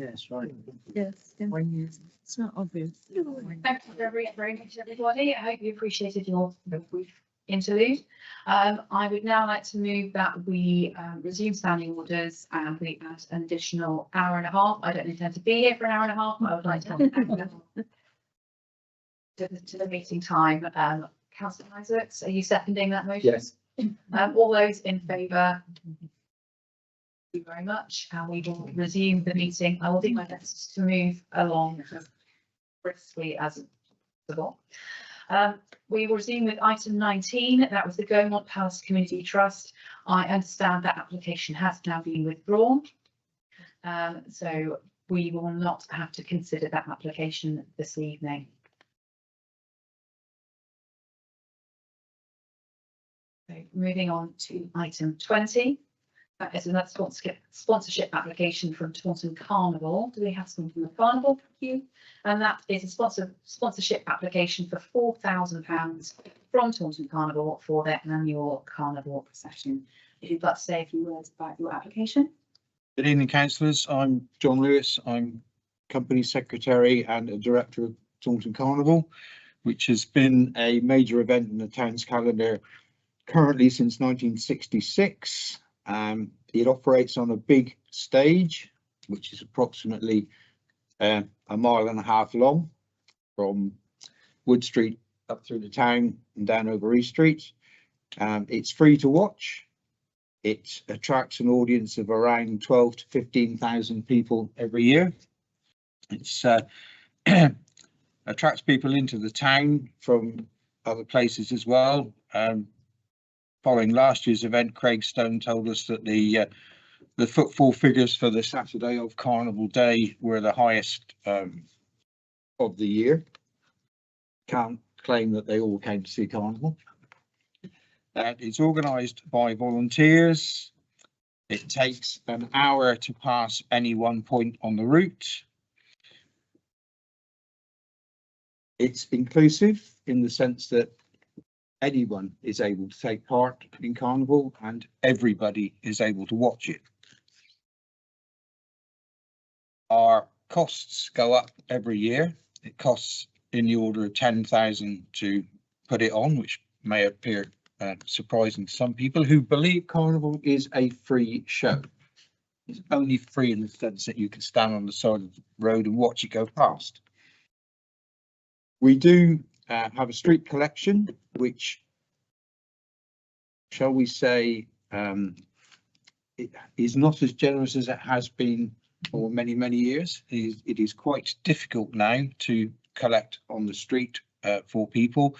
Yes, right. Yes. When you It's not obvious. Thank you very much, everybody. I hope you appreciated your brief interlude. I would now like to move that we resume standing orders and we add an additional hour and a half. I don't intend to be here for an hour and a half. I would like to add an hour and a half to the meeting time. Councillor Isaacs, are you seconding that motion? Yes. All those in favour? Thank you very much, and we will resume the meeting. I will do my best to move along as briskly as possible. We will resume with item 19. That was the Gaumont Palace Community Trust. I understand that application has now been withdrawn, so we will not have to consider that application this evening. So moving on to item 20. That is another sponsorship application from Taunton Carnival. Do we have someone from the Carnival? Thank you. And that is a sponsorship application for £4,000 from Taunton Carnival for their annual carnival procession. If you'd like to say a few words about your application. Good evening, councillors. I'm John Lewis. I'm company secretary and a director of Taunton Carnival, which has been a major event in the town's calendar currently since 1966. It operates on a big stage, which is approximately a mile and a half long from Wood Street up through the town and down over East Street. It's free to watch. It attracts an audience of around 12 to 15,000 people every year. It's attracts people into the town from other places as well. Following last year's event, Craig Stone told us that the footfall figures for the Saturday of Carnival Day were the highest of the year. Can't claim that they all came to see Carnival. It's organised by volunteers. It takes an hour to pass any one point on the route. It's inclusive in the sense that anyone is able to take part in Carnival and everybody is able to watch it. Our costs go up every year. It costs in the order of 10,000 to put it on, which may appear surprising to some people who believe Carnival is a free show. It's only free in the sense that you can stand on the side of the road and watch it go past. We do have a street collection, which, shall we say, it is not as generous as it has been for many, many years. It is quite difficult now to collect on the street for people,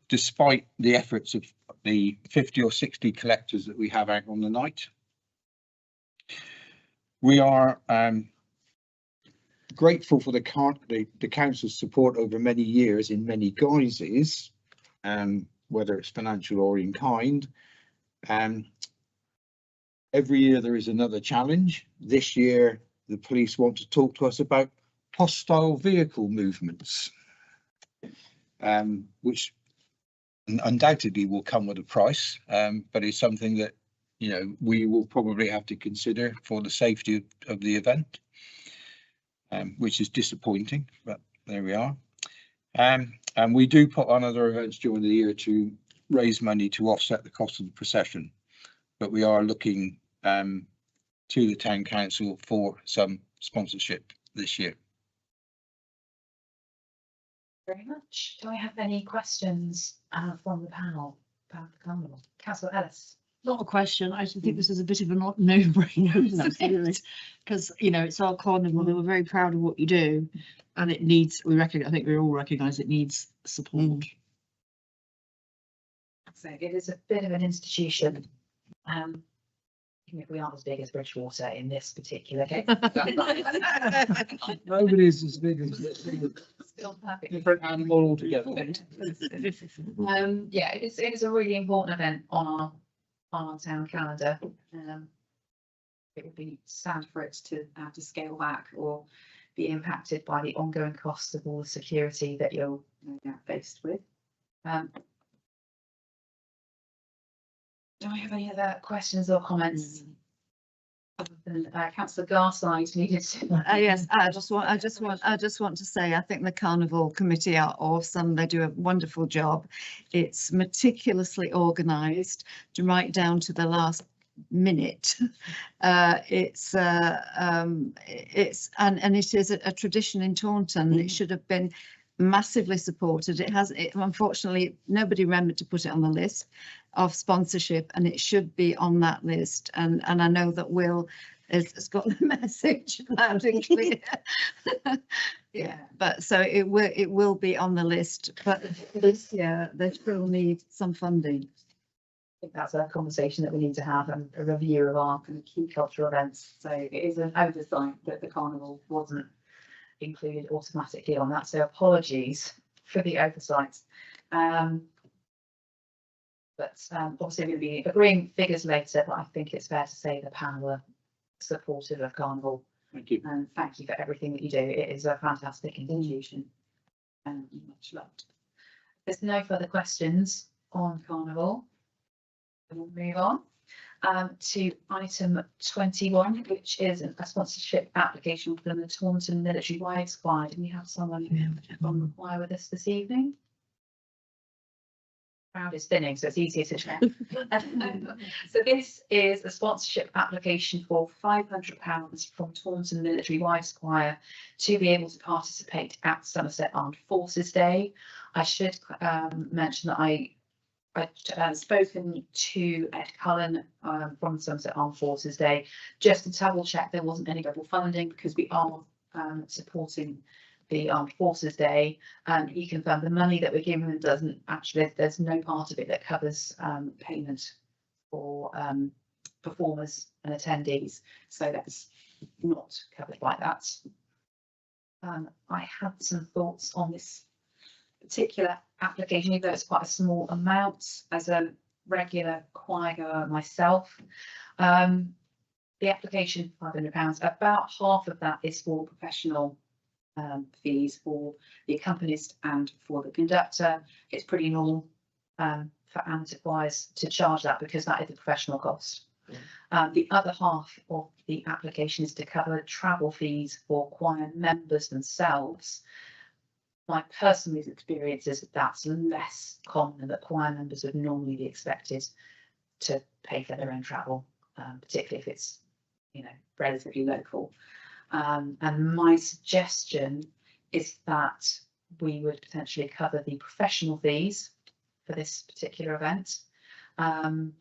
despite the efforts of the 50 or 60 collectors that we have out on the night. We are grateful for the council's support over many years in many guises, whether it's financial or in kind. Every year there is another challenge. This year the police want to talk to us about hostile vehicle movements, which undoubtedly will come with a price, but it's something that, you know, we will probably have to consider for the safety of the event, which is disappointing, but there we are. And we do put on other events during the year to raise money to offset the cost of the procession, but we are looking to the town council for some sponsorship this year. Very much. Do I have any questions from the panel about the carnival? Councillor Ellis. Not a question. I think this is a bit of a no-brainer, because you know it's our carnival. We're very proud of what you do, and it needs. I think we all recognise it needs support. So it is a bit of an institution. We aren't as big as Bridgewater in this particular case. Nobody's as big as Still perfect. different animal altogether. Yeah, it is a really important event on our town calendar. It would be sad for it to have to scale back or be impacted by the ongoing costs of all the security that you're faced with. Do I have any other questions or comments? Other than councillor Garside needed to. Yes, I just want to say, I think the Carnival Committee are awesome. They do a wonderful job. It's meticulously organised to right down to the last minute. It's and it is a tradition in Taunton. It should have been massively supported. Unfortunately, nobody remembered to put it on the list of sponsorship, and it should be on that list. And I know that Will has got the message loud and clear. Yeah, but so it will be on the list, but this year they still need some funding. I think that's a conversation that we need to have, and a review of our kind of key cultural events. So it is an oversight that the carnival wasn't included automatically on that. So apologies for the oversight. But obviously we'll be agreeing figures later, but I think it's fair to say the panel are supportive of Carnival. Thank you. And thank you for everything that you do. It is a fantastic institution. And much loved. There's no further questions on Carnival. We'll move on to item 21, which is a sponsorship application from the Taunton Military Wives Squad. And we have someone from the choir with us this evening. Crowd is thinning, so it's easier to check. So this is a sponsorship application for £500 from Taunton Military Wives Choir to be able to participate at Somerset Armed Forces Day. I should mention that I'd spoken to Ed Cullen from Somerset Armed Forces Day just to double check there wasn't any double funding, because we are supporting the Armed Forces Day, and he confirmed the money that we're giving them doesn't actually, there's no part of it that covers payment for performers and attendees, so that's not covered by that. I have some thoughts on this particular application, even though it's quite a small amount. As a regular choir goer myself, the application £500, about half of that is for professional fees for the accompanist and for the conductor. It's pretty normal for amateur choirs to charge that, because that is a professional cost. The other half of the application is to cover travel fees for choir members themselves. My personal experience is that that's less common, that choir members would normally be expected to pay for their own travel, particularly if it's, you know, relatively local. And my suggestion is that we would potentially cover the professional fees for this particular event, and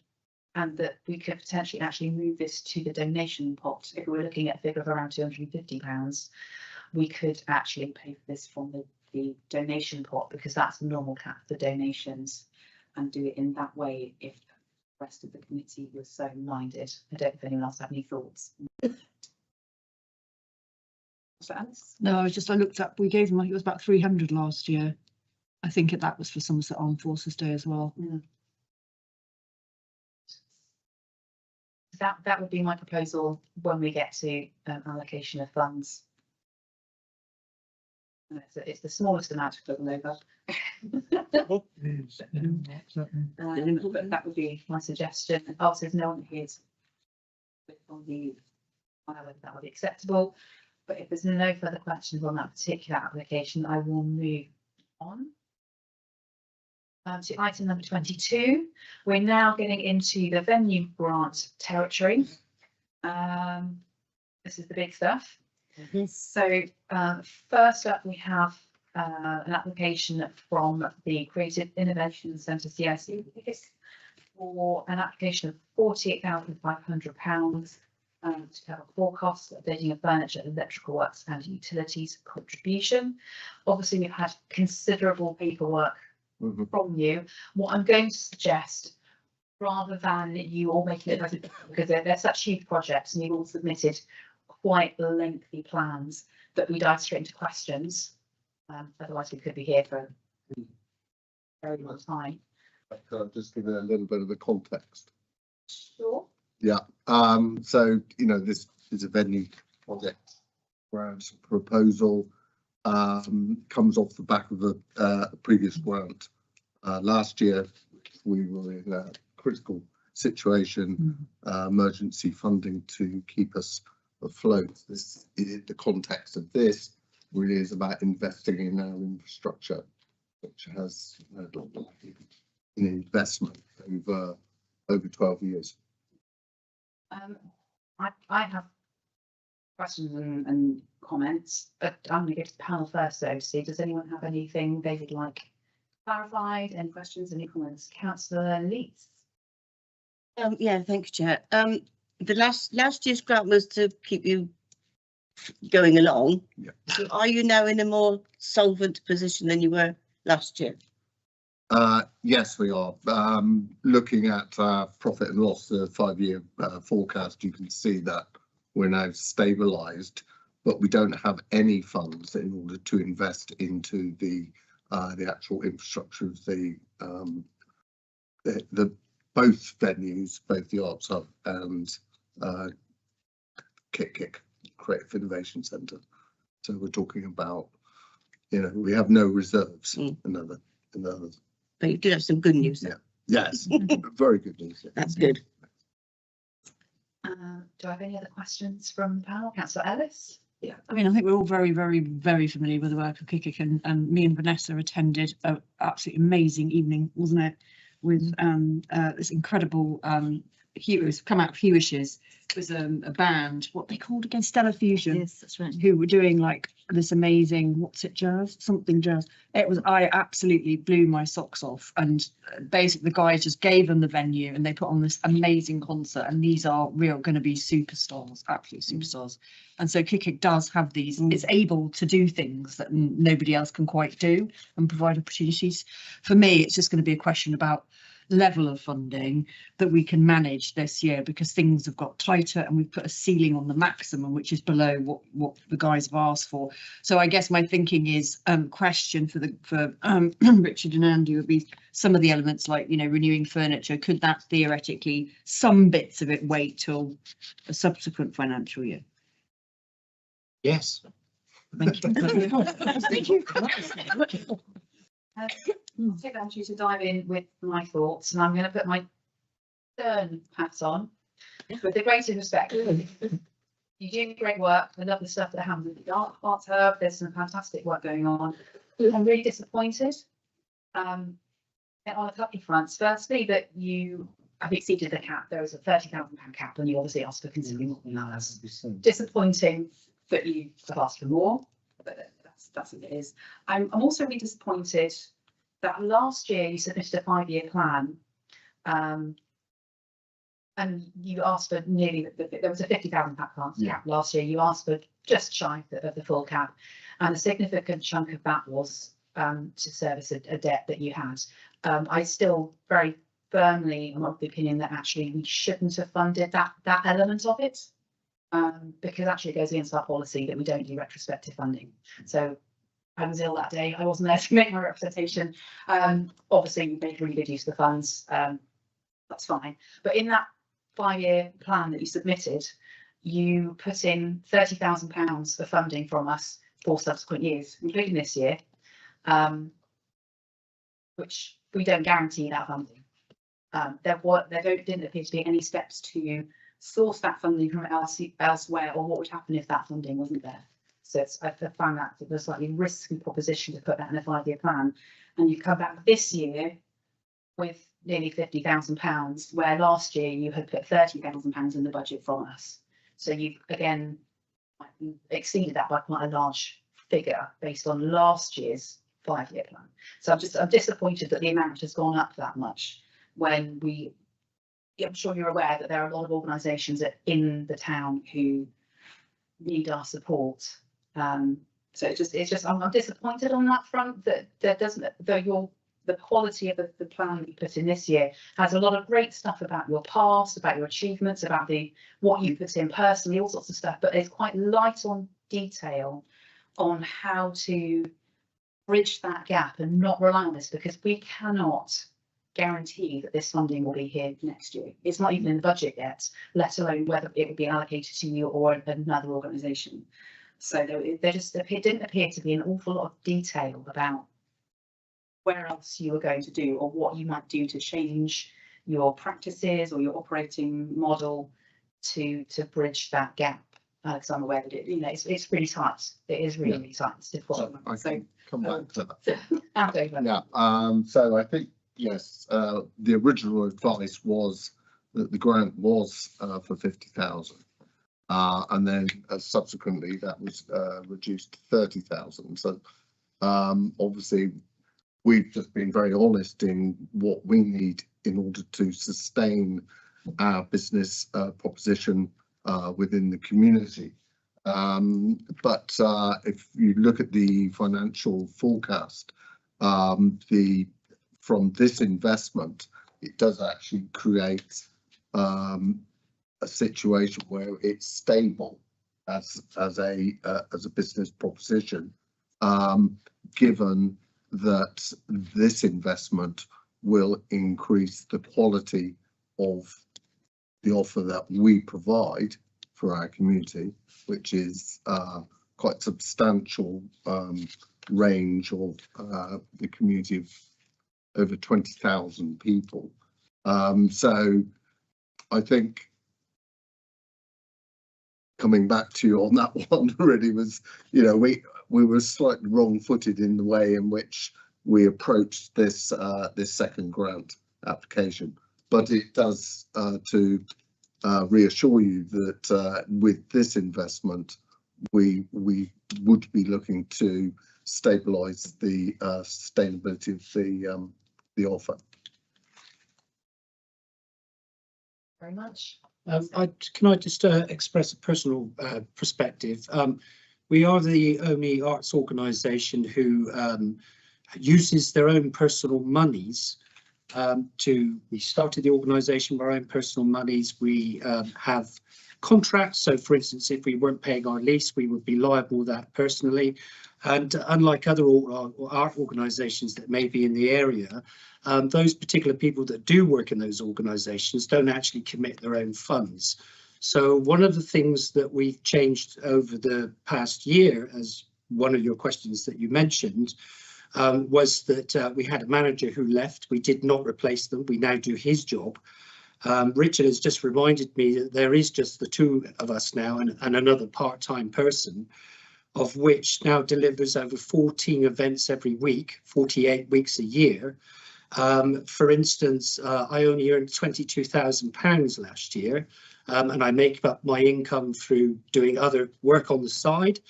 that we could potentially actually move this to the donation pot. If we're looking at a figure of around £250, we could actually pay for this from the donation pot, because that's the normal cap for donations, and do it in that way if the rest of the committee was so minded. I don't know if anyone else have any thoughts. No, I looked up, we gave them, it was about 300 last year. I think that was for Somerset Armed Forces Day as well. Yeah. That would be my proposal when we get to allocation of funds. It's the smallest amount to put them over. But that would be my suggestion. Also, there's no one here on the whether that would be acceptable. But if there's no further questions on that particular application, I will move on to item number 22. We're now getting into the venue grant territory. This is the big stuff. So first up, we have an application from the Creative Innovation Centre CIC for an application of £48,500 to cover core costs, updating of furniture, electrical works and utilities contribution. Obviously, we've had considerable paperwork from you. What I'm going to suggest, rather than you all making it, because they're such huge projects and you've all submitted quite lengthy plans, that we dive straight into questions. Otherwise, we could be here for a very long time. I'll just give it a little bit of the context. Sure. Yeah. So, you know, this is a venue project grant proposal, comes off the back of a previous grant. Last year, we were in a critical situation, emergency funding to keep us afloat. This, the context of this really is about investing in our infrastructure, which has an investment over 12 years. I have questions and comments, but I'm going to go to the panel first though. See, does anyone have anything they would like clarified? Any questions, any comments? Councillor Leeds. Yeah, thank you, Chair. The last year's grant was to keep you going along. Yeah. So are you now in a more solvent position than you were last year? Yes, we are. Looking at profit and loss, the 5-year forecast, you can see that we're now stabilised, but we don't have any funds in order to invest into the actual infrastructure of the both venues, both the Arts Hub and Kick Creative Innovation Centre. So we're talking about, you know, we have no reserves. Another. But you did have some good news there. Yes, very good news. That's good. Do I have any other questions from the panel? Councillor Ellis? Yeah, I mean, I think we're all very, very, very familiar with the work of Kick, and me and Vanessa attended an absolutely amazing evening, wasn't it? With this incredible Heroes, come out of Hewishes. It was a band, what they called again, Stellar Fusion. Yes, that's right. Who were doing like this amazing, what's it, jazz, something jazz. It was, I absolutely blew my socks off, and basically the guys just gave them the venue and they put on this amazing concert, and these are real going to be superstars, absolute superstars. And so Kick does have these, it's able to do things that nobody else can quite do and provide opportunities. For me, it's just going to be a question about level of funding that we can manage this year, because things have got tighter and we've put a ceiling on the maximum, which is below what the guys have asked for. So I guess my thinking is question for Richard and Andy would be some of the elements like, you know, renewing furniture. Could that theoretically, some bits of it wait till a subsequent financial year? Yes. Thank you. Thank you. I'll take that to you to dive in with my thoughts, and I'm going to put my stern hat on with the greatest respect. You do great work. I love the stuff that happens with the Arts Hub. There's some fantastic work going on. I'm really disappointed on a couple of fronts. Firstly, that you have exceeded the cap. There was a £30,000 cap, and you obviously asked for considerably more than that. That's disappointing that you have asked for more, but that's what it is. I'm also really disappointed that last year you submitted a 5-year plan, and you asked for nearly, there was a £50,000 cap last year. You asked for just shy of the full cap, and a significant chunk of that was to service a debt that you had. I still very firmly am of the opinion that actually we shouldn't have funded that element of it, because actually it goes against our policy that we don't do retrospective funding. So I was ill that day. I wasn't there to make my representation. Obviously, we made really good use of the funds. That's fine. But in that 5-year plan that you submitted, you put in £30,000 of funding from us for subsequent years, including this year, which we don't guarantee that funding. There didn't appear to be any steps to source that funding from elsewhere, or what would happen if that funding wasn't there. So I found that a slightly risky proposition to put that in a 5-year plan, and you come back this year with nearly £50,000, where last year you had put £30,000 in the budget from us. So you've again exceeded that by quite a large figure based on last year's 5-year plan. So I'm disappointed that the amount has gone up that much, when I'm sure you're aware that there are a lot of organisations in the town who need our support. So it's just I'm disappointed on that front, that the quality of the plan that you put in this year has a lot of great stuff about your past, about your achievements, about what you put in personally, all sorts of stuff, but it's quite light on detail on how to bridge that gap and not rely on this, because we cannot guarantee that this funding will be here next year. It's not even in the budget yet, let alone whether it will be allocated to you or another organisation. So there just didn't appear to be an awful lot of detail about where else you were going to do, or what you might do to change your practices or your operating model to bridge that gap. Because I'm aware that it's really tight. It is really, really tight. It's difficult. So I can come back to that. Hand over. Yeah, so I think, yes, the original advice was that the grant was for 50,000. And then subsequently that was reduced to 30,000. So obviously we've just been very honest in what we need in order to sustain our business proposition within the community. But if you look at the financial forecast, from this investment, it does actually create a situation where it's stable as a business proposition, given that this investment will increase the quality of the offer that we provide for our community, which is quite substantial range of the community of over 20,000 people. So I think coming back to you on that one really was, we were slightly wrong-footed in the way in which we approached this this second grant application, but it does to reassure you that with this investment we would be looking to stabilize the sustainability of the offer. Very much. Can I just express a personal perspective? We are the only arts organisation who uses their own personal monies we started the organisation with our own personal monies. We have contracts, so for instance, if we weren't paying our lease, we would be liable that personally. And unlike other art organisations that may be in the area, those particular people that do work in those organisations don't actually commit their own funds. So one of the things that we've changed over the past year, as one of your questions that you mentioned, was that we had a manager who left. We did not replace them. We now do his job. Richard has just reminded me that there is just the two of us now and another part-time person, of which now delivers over 14 events every week, 48 weeks a year. For instance, I only earned £22,000 last year, and I make up my income through doing other work on the side.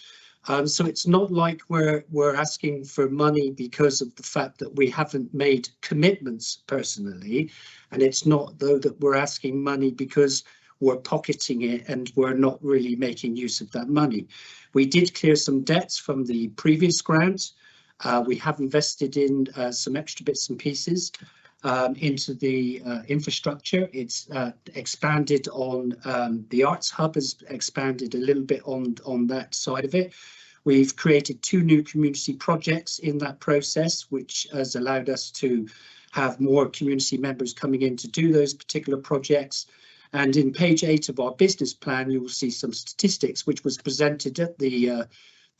So it's not like we're asking for money because of the fact that we haven't made commitments personally, and it's not though that we're asking money because we're pocketing it and we're not really making use of that money. We did clear some debts from the previous grant. We have invested in some extra bits and pieces into the infrastructure. It's expanded on the Arts Hub, has expanded a little bit on that side of it. We've created 2 new community projects in that process, which has allowed us to have more community members coming in to do those particular projects. And in page 8 of our business plan, you will see some statistics which was presented at the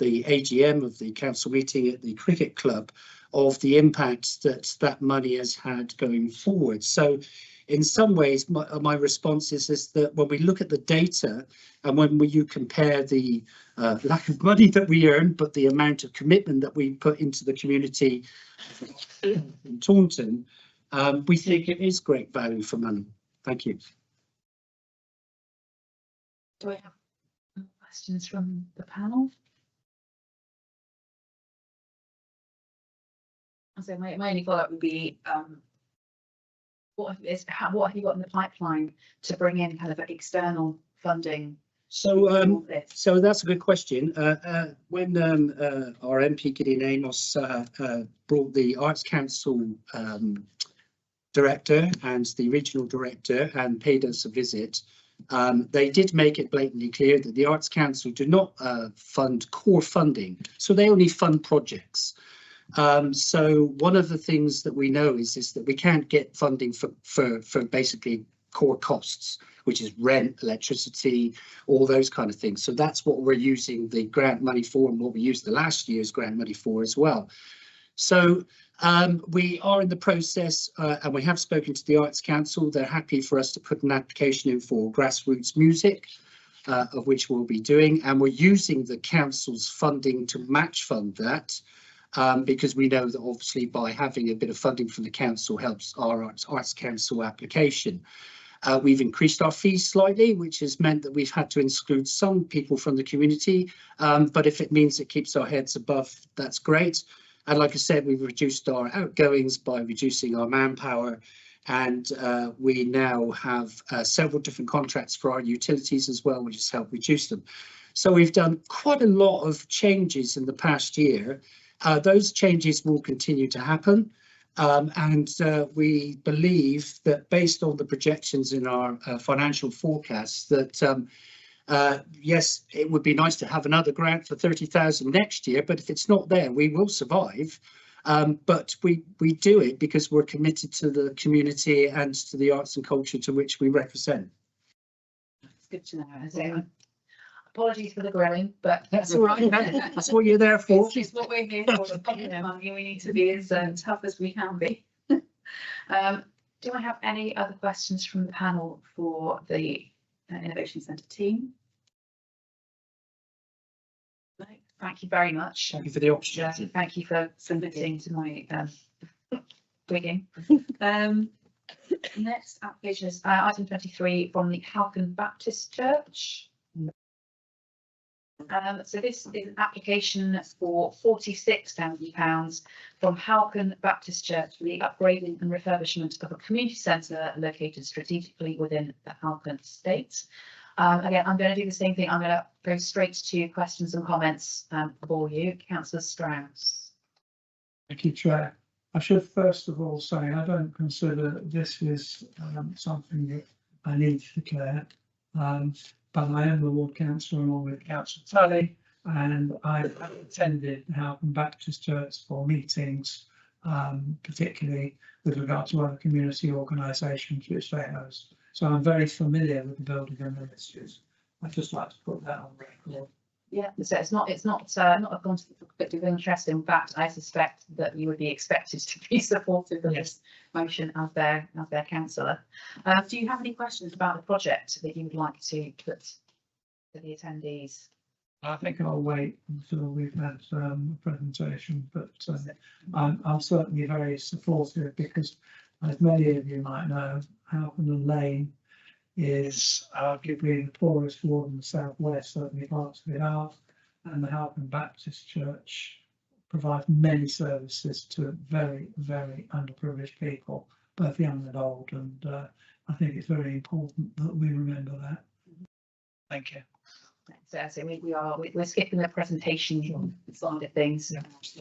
AGM of the council meeting at the cricket club of the impact that money has had going forward. So in some ways, my response is that when we look at the data and when you compare the lack of money that we earn, but the amount of commitment that we put into the community in Taunton, we think it is great value for money. Thank you. Do I have questions from the panel? So my only follow-up would be, what have you got in the pipeline to bring in kind of external funding? So so that's a good question. When our MP Gideon Amos brought the Arts Council director and the regional director and paid us a visit, they did make it blatantly clear that the Arts Council do not fund core funding, so they only fund projects. So one of the things that we know is that we can't get funding for basically core costs, which is rent, electricity, all those kind of things. So that's what we're using the grant money for, and what we used the last year's grant money for as well. So we are in the process and we have spoken to the Arts Council. They're happy for us to put an application in for grassroots music, of which we'll be doing. And we're using the council's funding to match fund that because we know that obviously by having a bit of funding from the council helps our Arts Council application. We've increased our fees slightly, which has meant that we've had to exclude some people from the community. But if it means it keeps our heads above, that's great. And like I said, we've reduced our outgoings by reducing our manpower. And we now have several different contracts for our utilities as well, which has helped reduce them. So we've done quite a lot of changes in the past year. Those changes will continue to happen. And we believe that based on the projections in our financial forecasts that yes, it would be nice to have another grant for 30,000 next year, but if it's not there, we will survive. But we do it because we're committed to the community and to the arts and culture to which we represent. It's good to know. So, apologies for the grilling, but That's all right. That's what you're there for. it's just what we're here for. The public money. We need to be as tough as we can be. Do I have any other questions from the panel for the Innovation Centre team? No, thank you very much. Thank you for the opportunity. Thank you for submitting to my rigging. Next application is item 23 from the Halcon Baptist Church. So this is an application for £46,000 from Halcon Baptist Church for the upgrading and refurbishment of a community centre located strategically within the Halcon estate. Again, I'm going to do the same thing. I'm going to go straight to questions and comments for you. Councillor Strauss. Thank you, Chair. I should first of all say I don't consider this is something that I need to declare, but I am the ward councillor along with Councillor Tully, and I have attended Halcon Baptist Church for meetings, particularly with regard to other community organisations which they host. So I'm very familiar with the building and ministries. I'd just like to put that on record. Yeah, so it's not a conflict of interest. In fact, I suspect that you would be expected to be supportive of this motion as their councillor. Do you have any questions about the project that you would like to put to the attendees? I think I'll wait until we've had a presentation, but I'm certainly very supportive because, as many of you might know, Halcon Lane is arguably the poorest ward in the southwest, certainly parts of it are, and the Halcon Baptist Church provides many services to very, very underprivileged people, both young and old, and I think it's very important that we remember that. Thank you. So we're skipping the presentation side of things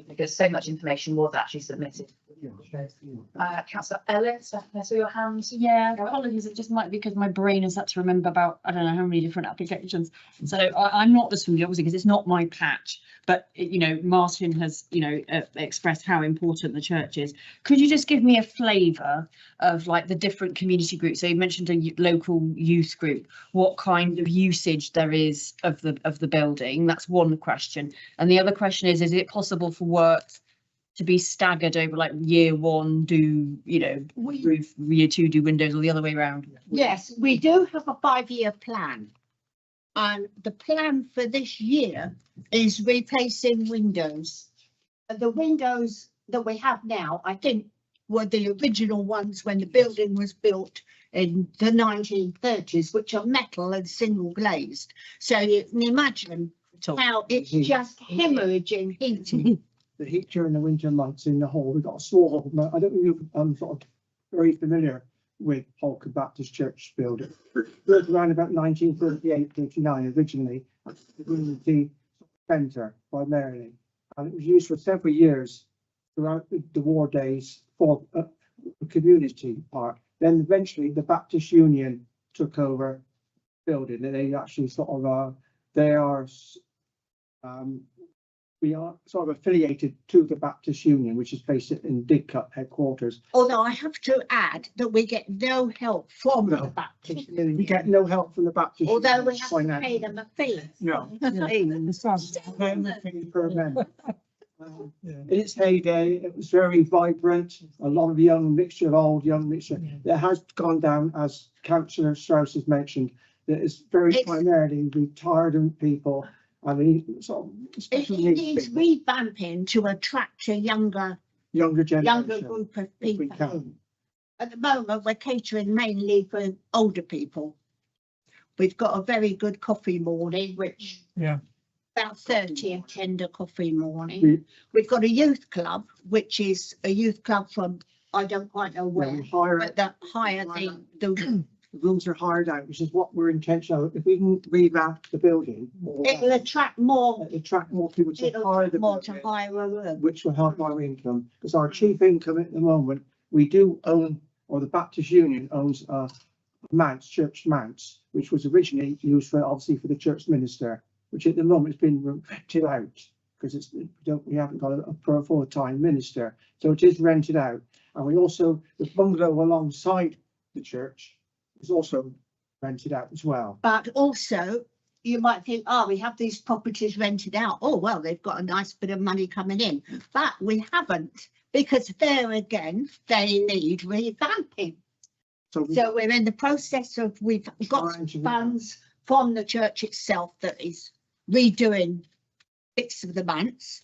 because so much information was actually submitted. Councillor Ellis, I saw your hands. Yeah, apologies. It just might be because my brain has had to remember about, I don't know how many different applications. So I'm not as familiar, obviously, because it's not my patch. But, you know, Martin has, you know, expressed how important the church is. Could you just give me a flavour of like the different community groups? So you mentioned a local youth group. What kind of usage there is of the building? That's one question. And the other question is it possible for work to be staggered over like year one, do, you know, roof, year two, do windows, or the other way around? Yes, we do have a 5-year plan. And the plan for this year is replacing windows. The windows that we have now, I think, were the original ones when the building was built in the 1930s, which are metal and single glazed. So you can imagine how it's just hemorrhaging heat. The heat during the winter months in the hall. We've got a small hall. Now, I don't know if you're sort of very familiar with Halcon Baptist Church building. Built around about 1938-39 originally, the community centre primarily, and it was used for several years throughout the war days for the community part. Then eventually the Baptist Union took over the building, and they actually sort of we are sort of affiliated to the Baptist Union, which is based in Didcot headquarters. Although I have to add that we get no help from the Baptist Union. We get no help from the Baptist Although Union. we have to pay them a fee. No. Fee per member. In its heyday, it was very vibrant, a lot of young mixture of old, young mixture. It has gone down, as Councillor Strauss has mentioned, that it's very It's- primarily retired people. I mean, sort of It special needs needs people, revamping to attract a younger younger generation. group of if we people. can. At the moment, we're catering mainly for older people. We've got a very good coffee morning, which Yeah. about 30 attend a coffee morning. We- We've got a youth club, which is a youth club from, I don't quite know Yeah, we where, hire, but that hire the rooms are hired out, which is what we're intentional. If we can revamp the building, it'll attract more, attract more people to it'll hire the attract more to building, hire a room. which will help our income, because our chief income at the moment, we do own, or the Baptist Union owns, Mounts, Church Mounts, which was originally used for, obviously, for the church minister, which at the moment has been rented out, because we haven't got a full-time minister, so it is rented out. And we also, the bungalow alongside the church is also rented out as well. But also, you might think, oh, we have these properties rented out. Oh, well, they've got a nice bit of money coming in. But we haven't, because there again, they need revamping. So So we're in the process of, we've got trying to funds from the church itself that is redoing bits of the manse.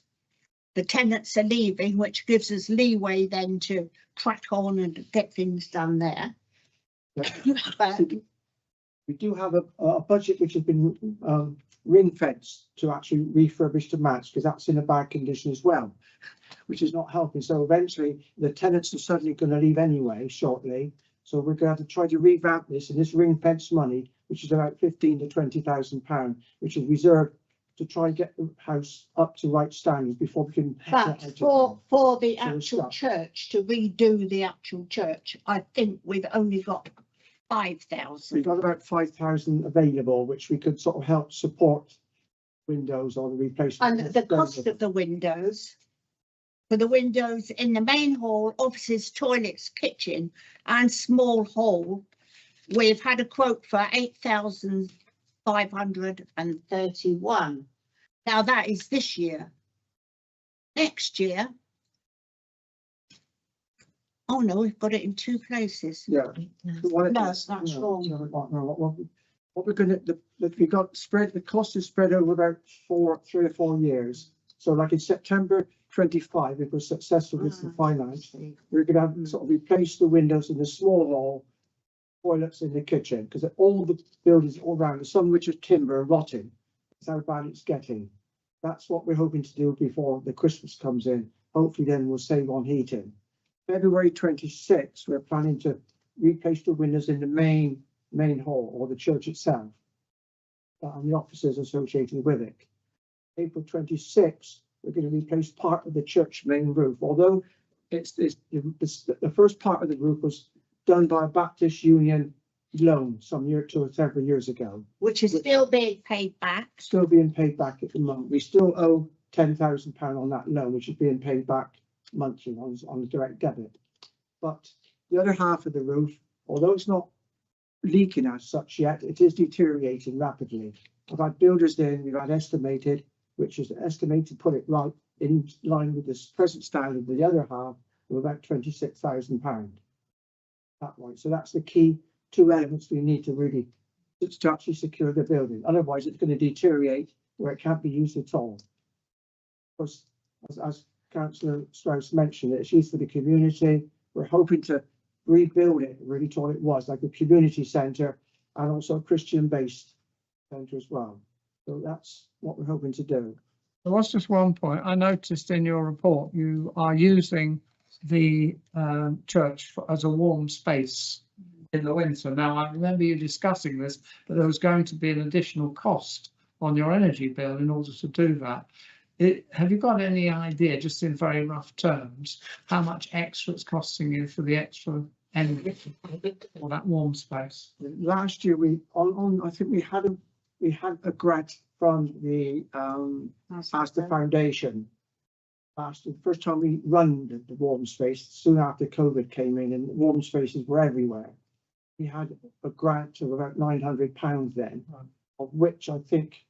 The tenants are leaving, which gives us leeway then to crack on and get things done there. But we do have a budget which has been ring fenced to actually refurbish the mats, because that's in a bad condition as well, which is not helping. So eventually the tenants are suddenly going to leave anyway shortly. So we're going to try to revamp this, and this ring fence money, which is about 15 to 20,000 pounds, which is reserved to try and get the house up to right standards before we can. But for the So we're actual stuck. church, to redo the actual church, I think we've only got We've 5,000. got about 5,000 available, which we could sort of help support windows or the replacement. And the cost of the windows, for the windows in the main hall, offices, toilets, kitchen and small hall, we've had a quote for 8,531. Now that is this year. Next year. Oh no, we've got it in two places. Yeah. No, that's wrong. What we're gonna, we got spread, the cost is spread over about 3 or 4 years. So like in September 25, if we're successful with the finance, we're gonna have sort of replace the windows in the small hall, toilets in the kitchen, because all the buildings all around, some which are timber rotting. That's how bad it's getting. That's what we're hoping to do before the Christmas comes in. Hopefully then we'll save on heating. February 26, we're planning to replace the windows in the main hall or the church itself, and the offices associated with it. April 26, we're going to replace part of the church main roof, although it's the first part of the roof was done by a Baptist Union loan several years ago. Which is still being paid back. Still being paid back at the moment. We still owe £10,000 on that loan, which is being paid back monthly on the direct debit. But the other half of the roof, although it's not leaking as such yet, it is deteriorating rapidly. I've had builders in, we've had estimated, which is estimated, put it right in line with this present standard of the other half of about £26,000. That one. So that's the key two elements we need to really to actually secure the building. Otherwise, it's going to deteriorate where it can't be used at all. Of course, as Councillor Strauss mentioned, it's used for the community. We're hoping to rebuild it really to what it was, like a community centre and also a Christian-based centre as well. So that's what we're hoping to do. There was just one point. I noticed in your report, you are using the church as a warm space in the winter. Now, I remember you discussing this, but there was going to be an additional cost on your energy bill in order to do that. Have you got any idea, just in very rough terms, how much extra it's costing you for the extra energy or that warm space? Last year, I think we had a grant from the Astor Foundation. The first time we run the warm space, soon after COVID came in, and warm spaces were everywhere. We had a grant of about £900 then, of which I think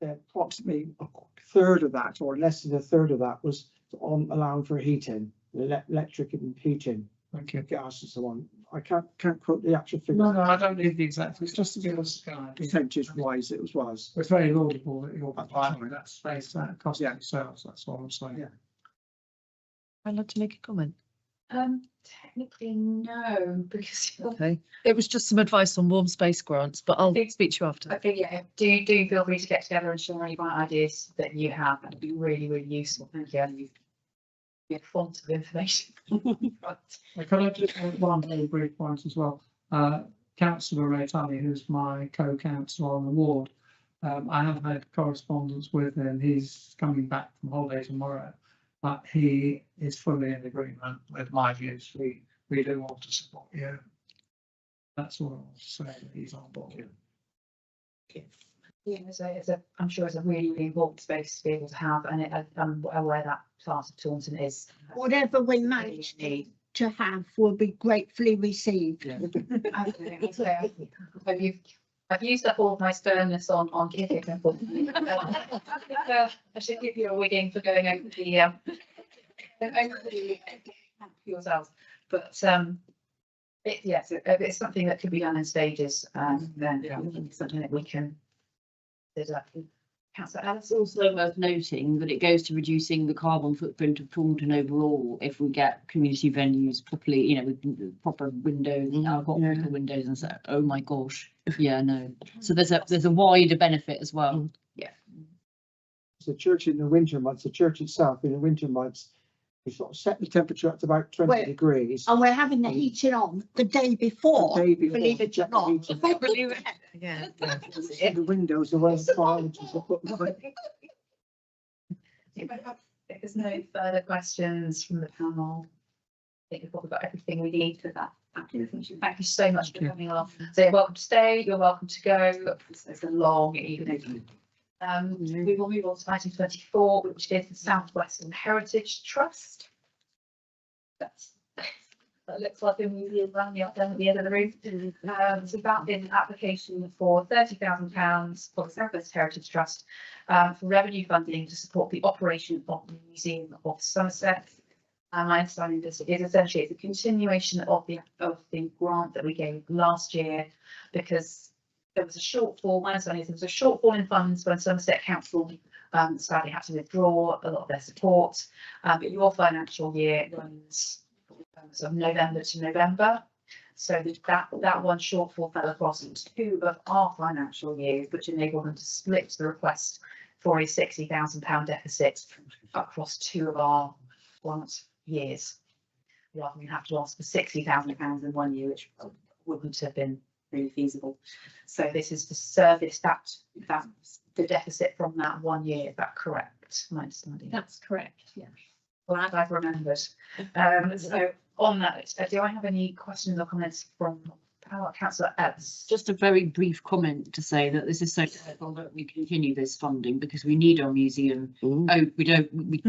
approximately a third of that, or less than a third of that, was on allowing for heating, electric and heating, Thank you. gas and so on. I can't quote the actual No, figure. no, I don't need the exact, it's just to give us a guide. Percentage wise, it was. It's very laudable that you're providing that space, that cost of sales, that's all I'm saying. Yeah. I'd like to make a comment. Technically, no, because Okay. It was just some advice on warm space grants, but I'll speak to you after. I think, yeah, do feel free to get together and share any bright ideas that you have. That'd be really, really useful. Thank you. And you've been a font of information. Can I just make one very brief point as well? Councillor Ray Tully, who's my co-councillor on the ward, I have had correspondence with him. He's coming back from holiday tomorrow, but he is fully in agreement with my views. We do want to support you. That's all I'll say. He's on board. Yeah, I'm sure it's a really, really important space to be able to have, and I'm aware that part of Taunton is. Whatever we manage to have will be gratefully received. Yeah. I've used up all of my sternness on giving. I should give you a wigging for going over the yourselves, but it's something that could be done in stages, then something that we can. It's also worth noting that it goes to reducing the carbon footprint of Taunton overall if we get community venues properly, you know, with proper windows, alcohol windows and so. Oh my gosh, yeah, no. So there's a wider benefit as well. Yeah. The church in the winter months, the church itself in the winter months, we sort of set the temperature up to about 20 degrees. And we're having the heating on the day before. The day before, Believe it or not. Yeah. The windows are well far. If there's no further questions from the panel, I think we've probably got everything we need for that. Thank you so much for coming along. So you're welcome to stay, you're welcome to go. It's a long evening. We will move on to item 24, which is the Southwestern Heritage Trust. That looks like a museum running up down at the end of the room. So that is an application for £30,000 for the Southwest Heritage Trust for revenue funding to support the operation of the Museum of Somerset. My understanding is essentially it's a continuation of the grant that we gave last year, because there was a shortfall. My understanding is there was a shortfall in funds when Somerset Council sadly had to withdraw a lot of their support. But your financial year runs from November to November, so that one shortfall fell across two of our financial years, which enabled them to split the request for a £60,000 deficit across two of our years, rather than have to ask for £60,000 in 1 year, which wouldn't have been really feasible. So this is to service that the deficit from that 1 year. Is that correct? My understanding. That's correct, yeah. Glad I've remembered. So on that, do I have any questions or comments from Councillor Ellis? Just a very brief comment to say that this is so critical that we continue this funding, because we need our museum. We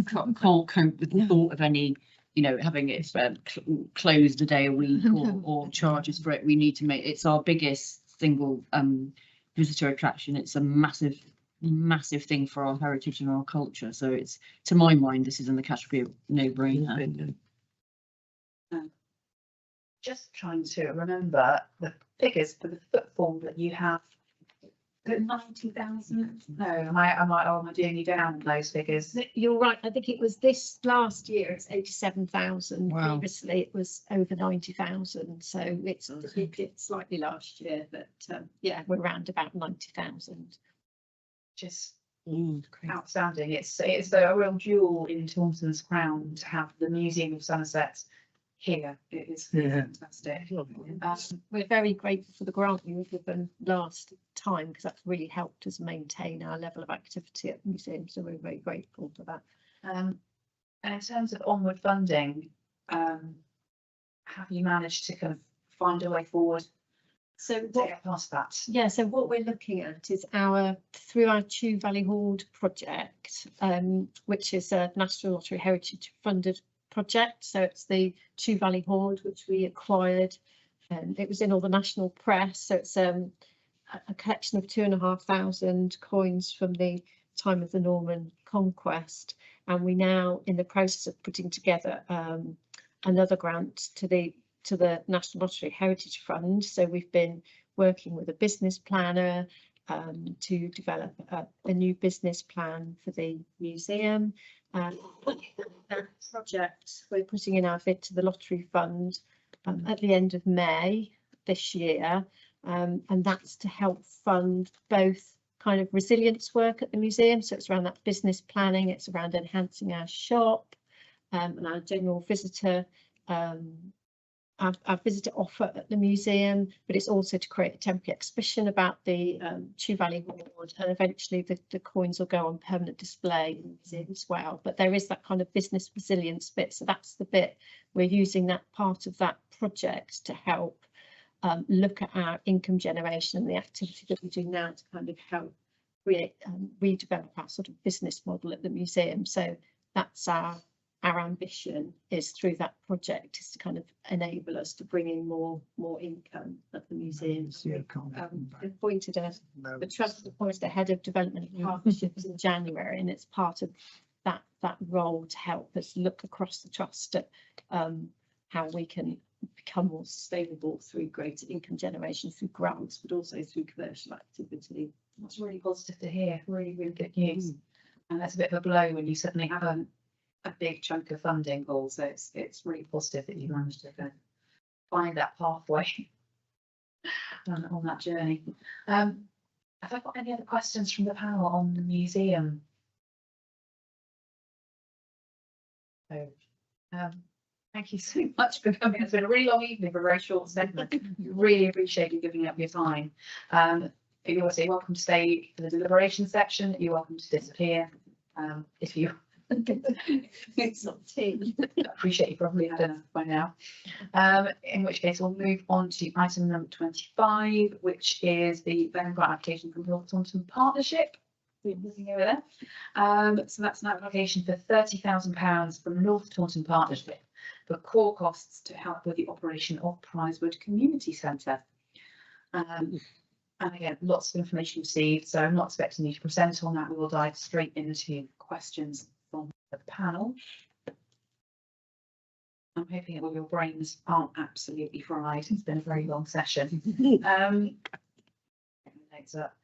can't cope with the thought of any, you know, having it closed a day a week or charges for it. We need to make it's our biggest single visitor attraction. It's a massive thing for our heritage and our culture. So it's, to my mind, this is in the category of no-brainer. Just trying to remember the figures for the footfall that you have. 90,000? No, am I doing you down those figures? You're right. I think it was this last year, it's 87,000. Wow. Previously, it was over 90,000. So it's slightly last year, but yeah, we're around about 90,000. Just outstanding. It's a real jewel in Taunton's crown to have the Museum of Somerset here. It is fantastic. We're very grateful for the grant we were given last time, because that's really helped us maintain our level of activity at the museum. So we're very grateful for that. And in terms of onward funding, have you managed to kind of find a way forward? So to get past that? Yeah, so what we're looking at is through our Chew Valley Hoard project, which is a National Lottery Heritage funded project. So it's the Chew Valley Hoard, which we acquired, and it was in all the national press. So it's a collection of 2,500 coins from the time of the Norman conquest, and we now in the process of putting together another grant to the National Lottery Heritage Fund. So we've been working with a business planner to develop a new business plan for the museum. That project we're putting in our bid to the Lottery Fund at the end of May this year, and that's to help fund both kind of resilience work at the museum. So it's around that business planning, it's around enhancing our shop and our general visitor our visitor offer at the museum, but it's also to create a temporary exhibition about the Chew Valley Hoard, and eventually the coins will go on permanent display in the museum as well. But there is that kind of business resilience bit, so that's the bit we're using, that part of that project to help look at our income generation and the activity that we do now to kind of help create redevelop our sort of business model at the museum. So that's our ambition, is through that project, is to kind of enable us to bring in more income at the museum. Appointed the trust appointed a head of development and partnerships in January, and it's part of that role to help us look across the trust at how we can become more sustainable through greater income generation through grants, but also through commercial activity. That's really positive to hear. Really good news. And that's a bit of a blow when you suddenly have a big chunk of funding pool. So it's really positive that you managed to find that pathway on that journey. Have I got any other questions from the panel on the museum? So, thank you so much for coming. It's been a really long evening for a very short segment. Really appreciate you giving up your time. You're also welcome to stay for the deliberation section. You're welcome to disappear if you. It's not tea. I appreciate you probably had enough by now. In which case we'll move on to item number 25, which is the loan grant application from North Taunton Partnership. Looking over there. So that's an application for £30,000 from North Taunton Partnership for core costs to help with the operation of Prizewood Community Centre. And again, lots of information received, so I'm not expecting you to present on that. We will dive straight into questions from the panel. I'm hoping that all your brains aren't absolutely fried. It's been a very long session. Next up.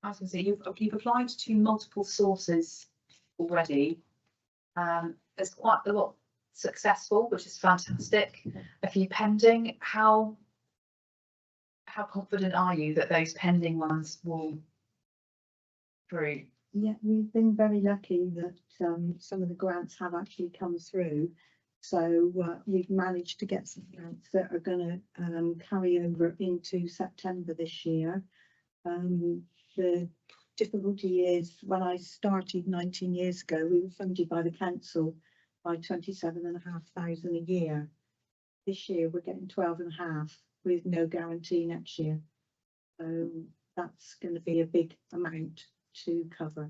I was going to say, you've applied to multiple sources already. There's quite a lot successful, which is fantastic. A few pending. How confident are you that those pending ones will through? Yeah, we've been very lucky that some of the grants have actually come through. So we've managed to get some grants that are going to carry over into September this year. The difficulty is, when I started 19 years ago, we were funded by the council by 27,500 a year. This year we're getting 12,500 with no guarantee next year. So that's going to be a big amount to cover.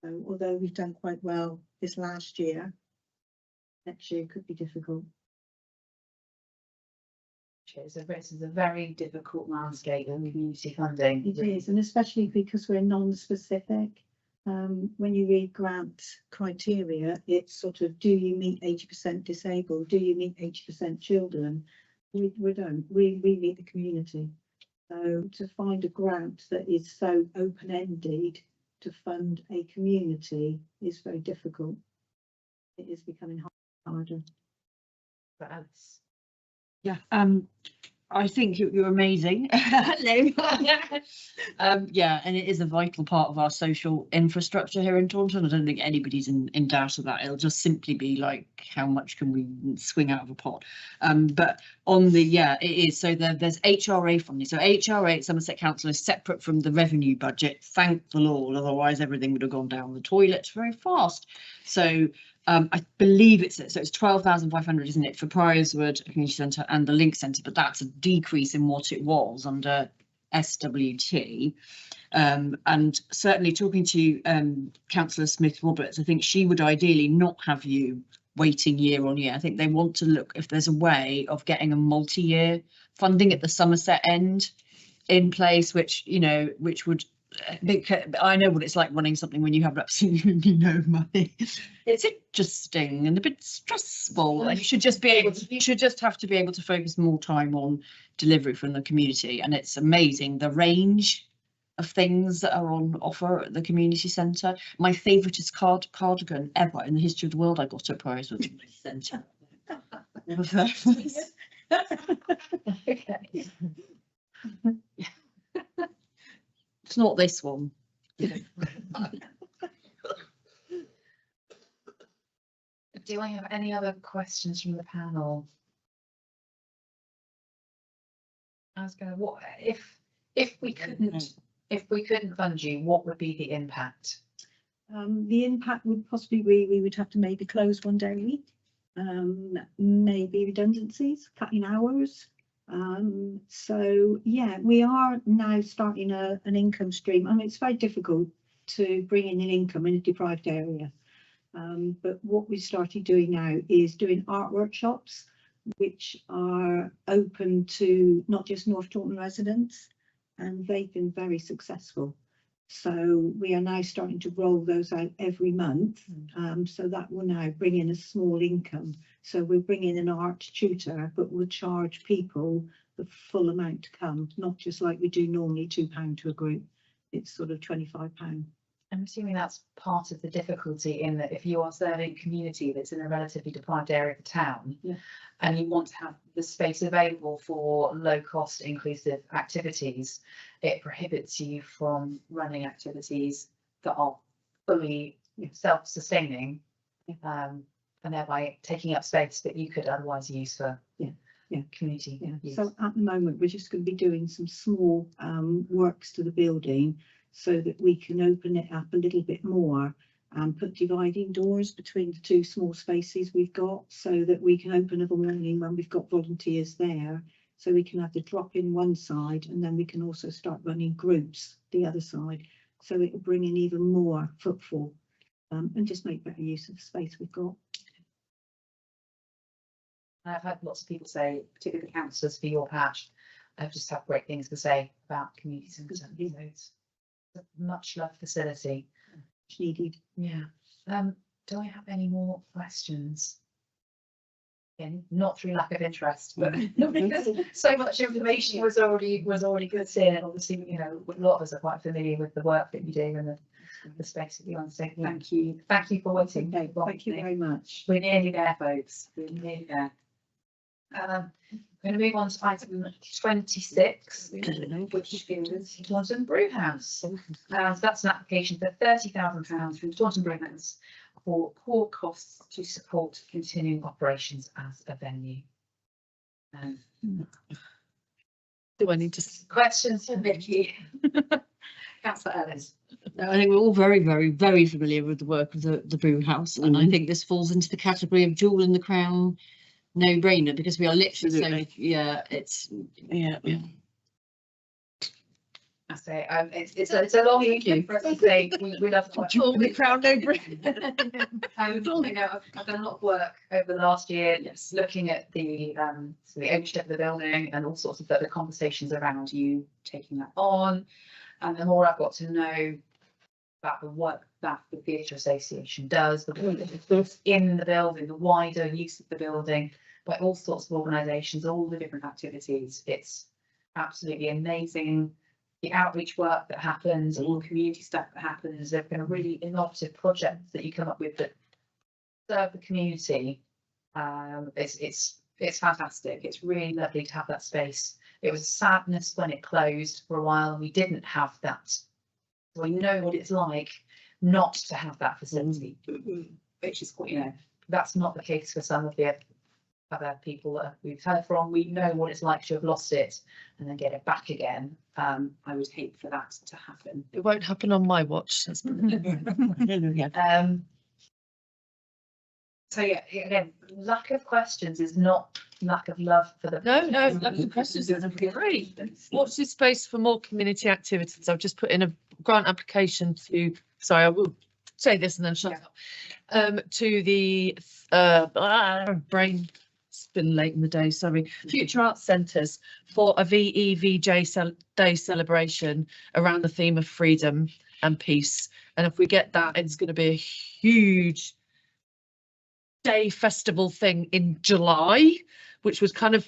So although we've done quite well this last year, next year could be difficult. This is a very difficult landscape in community funding. It is, and especially because we're non-specific. When you read grant criteria, it's sort of, do you meet 80% disabled? Do you meet 80% children? We don't. We meet the community. So to find a grant that is so open-ended to fund a community is very difficult. It is becoming harder. But Alice. Yeah, I think you're amazing. Hello. Yeah, and it is a vital part of our social infrastructure here in Taunton. I don't think anybody's in doubt of that. It'll just simply be like, how much can we swing out of a pot? But on the, yeah, it is. So there's HRA funding. So HRA at Somerset Council is separate from the revenue budget. Thank the Lord, otherwise everything would have gone down the toilet very fast. So I believe it's 12,500, isn't it, for Prizewood Community Centre and the Link Centre, but that's a decrease in what it was under SWT. And certainly talking to Councillor Smith-Roberts, I think she would ideally not have you waiting year on year. I think they want to look if there's a way of getting a multi-year funding at the Somerset end in place, which, you know, which would, because I know what it's like running something when you have absolutely no money. It's interesting and a bit stressful, and you should just be able to, you should just have to be able to focus more time on delivery from the community. And it's amazing the range of things that are on offer at the community centre. My favourite is cardigan ever in the history of the world. I got a prize with the centre. Okay. It's not this one. Do I have any other questions from the panel? I was going, what if we couldn't fund you, what would be the impact? The impact would possibly be we would have to maybe close one day a week, maybe redundancies, cutting hours. So yeah, we are now starting an income stream. I mean, it's very difficult to bring in an income in a deprived area. But what we started doing now is doing art workshops, which are open to not just North Taunton residents, and they've been very successful. So we are now starting to roll those out every month. So that will now bring in a small income. So we'll bring in an art tutor, but we'll charge people the full amount to come, not just like we do normally, £2 to a group. It's sort of £25. I'm assuming that's part of the difficulty in that if you are serving a community that's in a relatively deprived area of the town, Yeah. and you want to have the space available for low cost inclusive activities, it prohibits you from running activities that are fully self-sustaining, and thereby taking up space that you could otherwise use for community use. So at the moment, we're just going to be doing some small works to the building so that we can open it up a little bit more and put dividing doors between the two small spaces we've got, so that we can open of a morning when we've got volunteers there, so we can have the drop in one side, and then we can also start running groups the other side, so it will bring in even more footfall and just make better use of the space we've got. I've had lots of people say, particularly the councillors for your patch, I've just had great things to say about community centre. So it's a much loved facility. Much needed. Yeah. Do I have any more questions? Again, not through lack of interest, but because so much information was already good here, and obviously, you know, a lot of us are quite familiar with the work that you do and the space that you want. So thank you for waiting. Okay, thank you very much. We're nearly there, folks. We're nearly there. I'm going to move on to item 26, which is Taunton Brewhouse. So that's an application for £30,000 from Taunton Brewhouse for core costs to support continuing operations as a venue. Do I need to? Questions for Vicky? Councillor Ellis. I think we're all very, very, very familiar with the work of the brew house, and I think this falls into the category of jewel in the crown, no-brainer, because we are literally so it's I say it's a long evening for us to say we love jewel in the crown, no-brainer. You know, I've done a lot of work over the last year, looking at the ownership of the building and all sorts of the conversations around you taking that on. And the more I've got to know about the work that the Theatre Association does, the work that's in the building, the wider use of the building by all sorts of organisations, all the different activities, it's absolutely amazing. The outreach work that happens and all the community stuff that happens, there have been really innovative projects that you come up with that serve the community. It's fantastic. It's really lovely to have that space. It was sadness when it closed for a while and we didn't have that. So we know what it's like not to have that facility, which is, you know, that's not the case for some of the other people that we've heard from. We know what it's like to have lost it and then get it back again. I would hate for that to happen. It won't happen on my watch. So yeah, again, lack of questions is not lack of love for the. No, lack of questions is great. What's the space for more community activities? I've just put in a grant application to, sorry, I will say this and then shut up. To the brain It's been late in the day, sorry. Future Arts Centres for a VEVJ Day celebration around the theme of freedom and peace. And if we get that, it's going to be a huge day festival thing in July, which was kind of,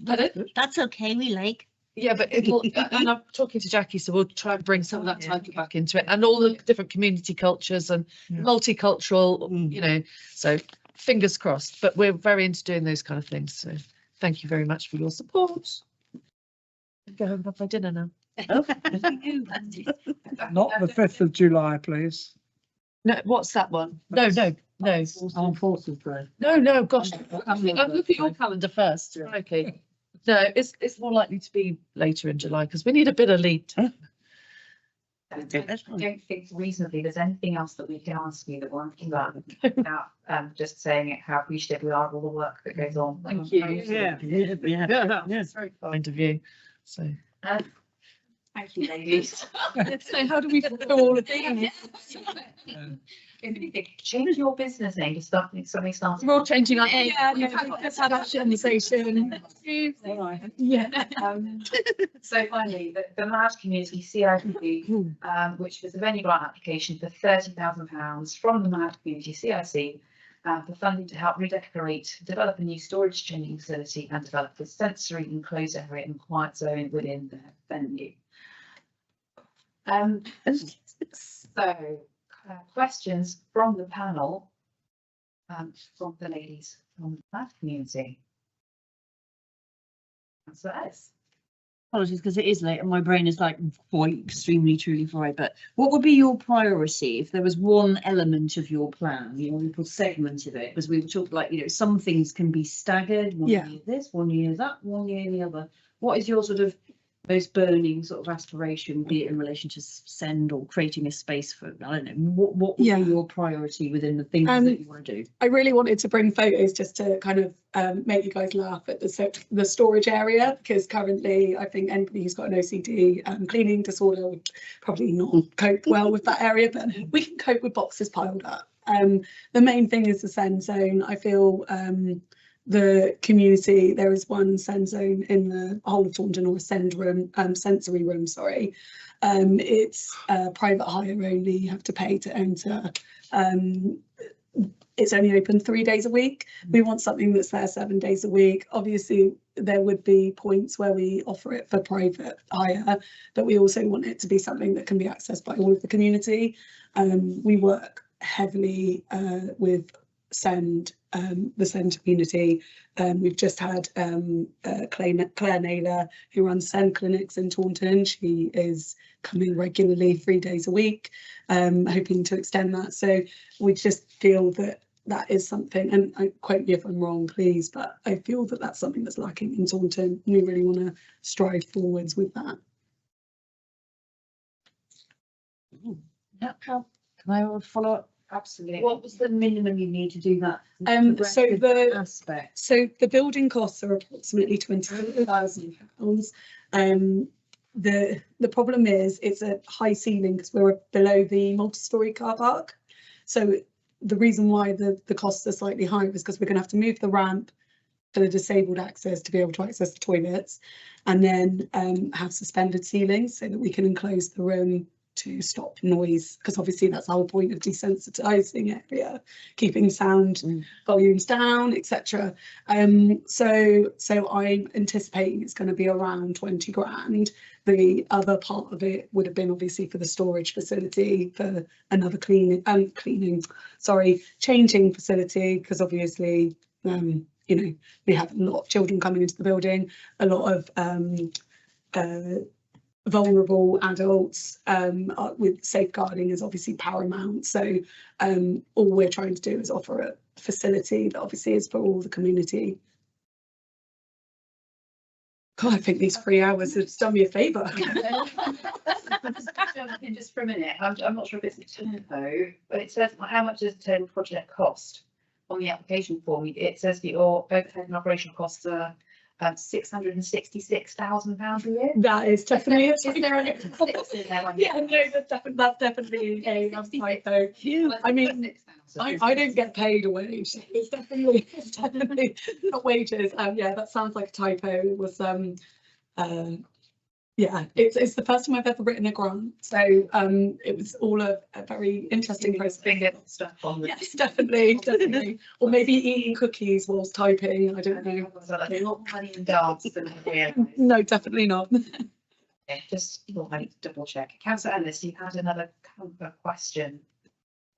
pardon? That's okay, we like. Yeah, but it'll, and I'm talking to Jackie, so we'll try and bring some of that title back into it, and all the different community cultures and multicultural, you know, so fingers crossed, but we're very into doing those kind of things, so thank you very much for your support. Go home and have my dinner now. Oh, Not the 5th of July, please. No, what's that one? No, Armed Forces Day. no, gosh, I'll look at your calendar first, okay. No, it's more likely to be later in July, because we need a bit of lead time. I don't think reasonably there's anything else that we can ask you that we're asking about without just saying it, how appreciative we are of all the work that goes on. Thank you. yeah. That's very kind of you, so. Thank you, ladies. So how do we do all of these? If you think, change your business name to something starts. We're all changing our. Yeah, no, let's have that conversation. Yeah. So finally, the Mad Community CIC, which was a venue grant application for £30,000 from the Mad Community CIC for funding to help redecorate, develop a new storage changing facility and develop a sensory enclosed area and quiet zone within the venue. So questions from the panel, from the ladies from the Mad Community. So that's Apologies, because it is late and my brain is like quite extremely truly fried, but what would be your priority if there was one element of your plan, you know, a little segment of it? Because we were talking like, you know, some things can be staggered, one year this, 1 year that, 1 year the other. What is your sort of most burning sort of aspiration, be it in relation to send or creating a space for, I don't know, what would be your priority within the things that you want to do? I really wanted to bring photos just to kind of make you guys laugh at the storage area, because currently I think anybody who's got an OCD cleaning disorder would probably not cope well with that area, but we can cope with boxes piled up. The main thing is the send zone. I feel the community, there is one send zone in the whole of Taunton, or a send room, sensory room, sorry. It's private hire only, you have to pay to enter. It's only open 3 days a week. We want something that's there 7 days a week. Obviously, there would be points where we offer it for private hire, but we also want it to be something that can be accessed by all of the community. We work heavily with the SEND community. We've just had Claire Naylor, who runs SEND clinics in Taunton. She is coming regularly 3 days a week, hoping to extend that. So we just feel that that is something, and quote me if I'm wrong, please, but I feel that that's something that's lacking in Taunton. We really want to strive forwards with that. Yeah, can I follow up? absolutely. What was the minimum you need to do that? So the aspect. So the building costs are approximately £20,000. The problem is it's a high ceiling because we're below the multi-storey car park. So the reason why the costs are slightly higher is because we're going to have to move the ramp for the disabled access to be able to access the toilets, and then have suspended ceilings so that we can enclose the room to stop noise, because obviously that's the whole point of desensitizing area, keeping sound volumes down, etc. So I'm anticipating it's going to be around 20 grand. The other part of it would have been obviously for the storage facility, for another changing facility, because obviously you know, we have a lot of children coming into the building, a lot of vulnerable adults, with safeguarding is obviously paramount. So all we're trying to do is offer a facility that obviously is for all the community. God, I think these 3 hours have done me a favour. Just for a minute, I'm not sure if it's a typo, but it says how much does the total project cost on the application form. It says that your overhead and operational costs are £666,000 a year. That is definitely. Is there an six in there? Yeah, no, that's definitely a typo. I mean, I don't get paid a wage. It's definitely not wages. Yeah, that sounds like a typo. It was yeah, it's the first time I've ever written a grant, so it was all a very interesting process. Finger stuff on. Yes, definitely, or maybe eating cookies whilst typing. I don't know. A lot more money in dance than I realised. No, definitely not. Okay, just thought I need to double check. Councillor Ellis, you had another question.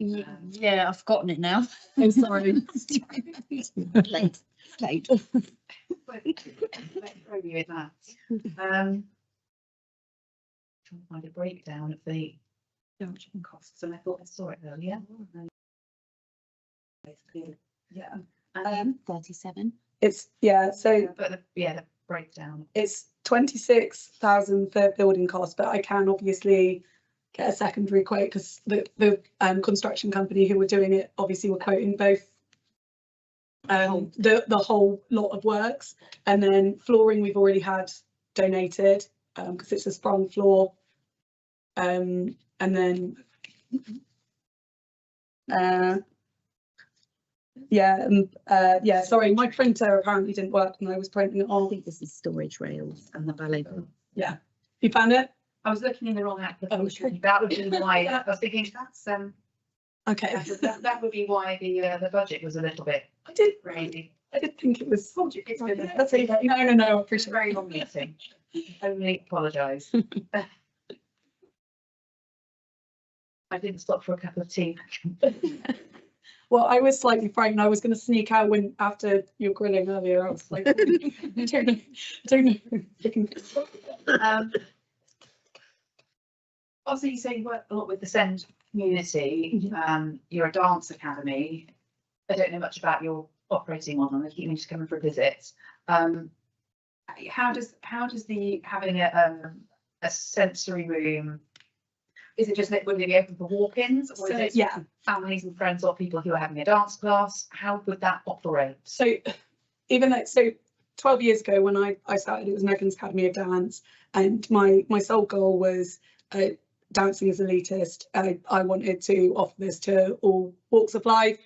Yeah, I've forgotten it now. I'm sorry. Late. Let's throw you with that. Trying to find a breakdown of the charging costs, and I thought I saw it earlier. Yeah. 37. It's so But the breakdown. it's 26,000 for building costs, but I can obviously get a secondary quote because the construction company who were doing it obviously were quoting both the whole lot of works, and then flooring we've already had donated because it's a sprung floor, and then yeah, sorry, my printer apparently didn't work when I was printing it I on. think this is storage rails and the ballet. Yeah, you found it? I was looking in the wrong application. Okay. That would be why I was thinking that's Okay. that would be why the budget was a little bit I did crazy. think it was. It's been a That's okay. No, I appreciate it. very long meeting. Only apologise. I didn't stop for a cup of tea. Well, I was slightly frightened. I was going to sneak out when after your grilling earlier. I was like, I don't know. Obviously, you say you work a lot with the SEND community. You're a dance academy. I don't know much about your operating model. I keep me just coming for a visit. How does the having a sensory room? Is it just that would it be open for walk-ins, or is it Yeah. families and friends or people who are having a dance class? How would that operate? So even though 12 years ago when I started, it was Megan's Academy of Dance, and my sole goal was dancing as elitist. I wanted to offer this to all walks of life,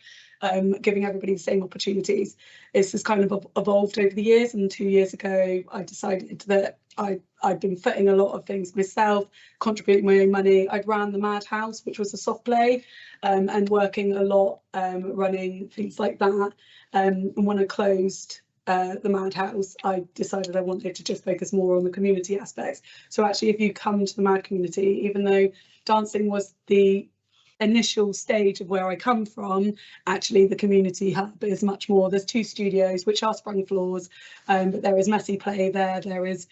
giving everybody the same opportunities. This has kind of evolved over the years, and 2 years ago I decided that I'd been footing a lot of things myself, contributing my own money. I'd ran the Madhouse, which was a soft play, and working a lot running things like that. And when I closed the Madhouse, I decided I wanted to just focus more on the community aspects. So actually, if you come to the Mad community, even though dancing was the initial stage of where I come from, actually the community hub is much more. There's 2 studios which are sprung floors, but there is messy play there is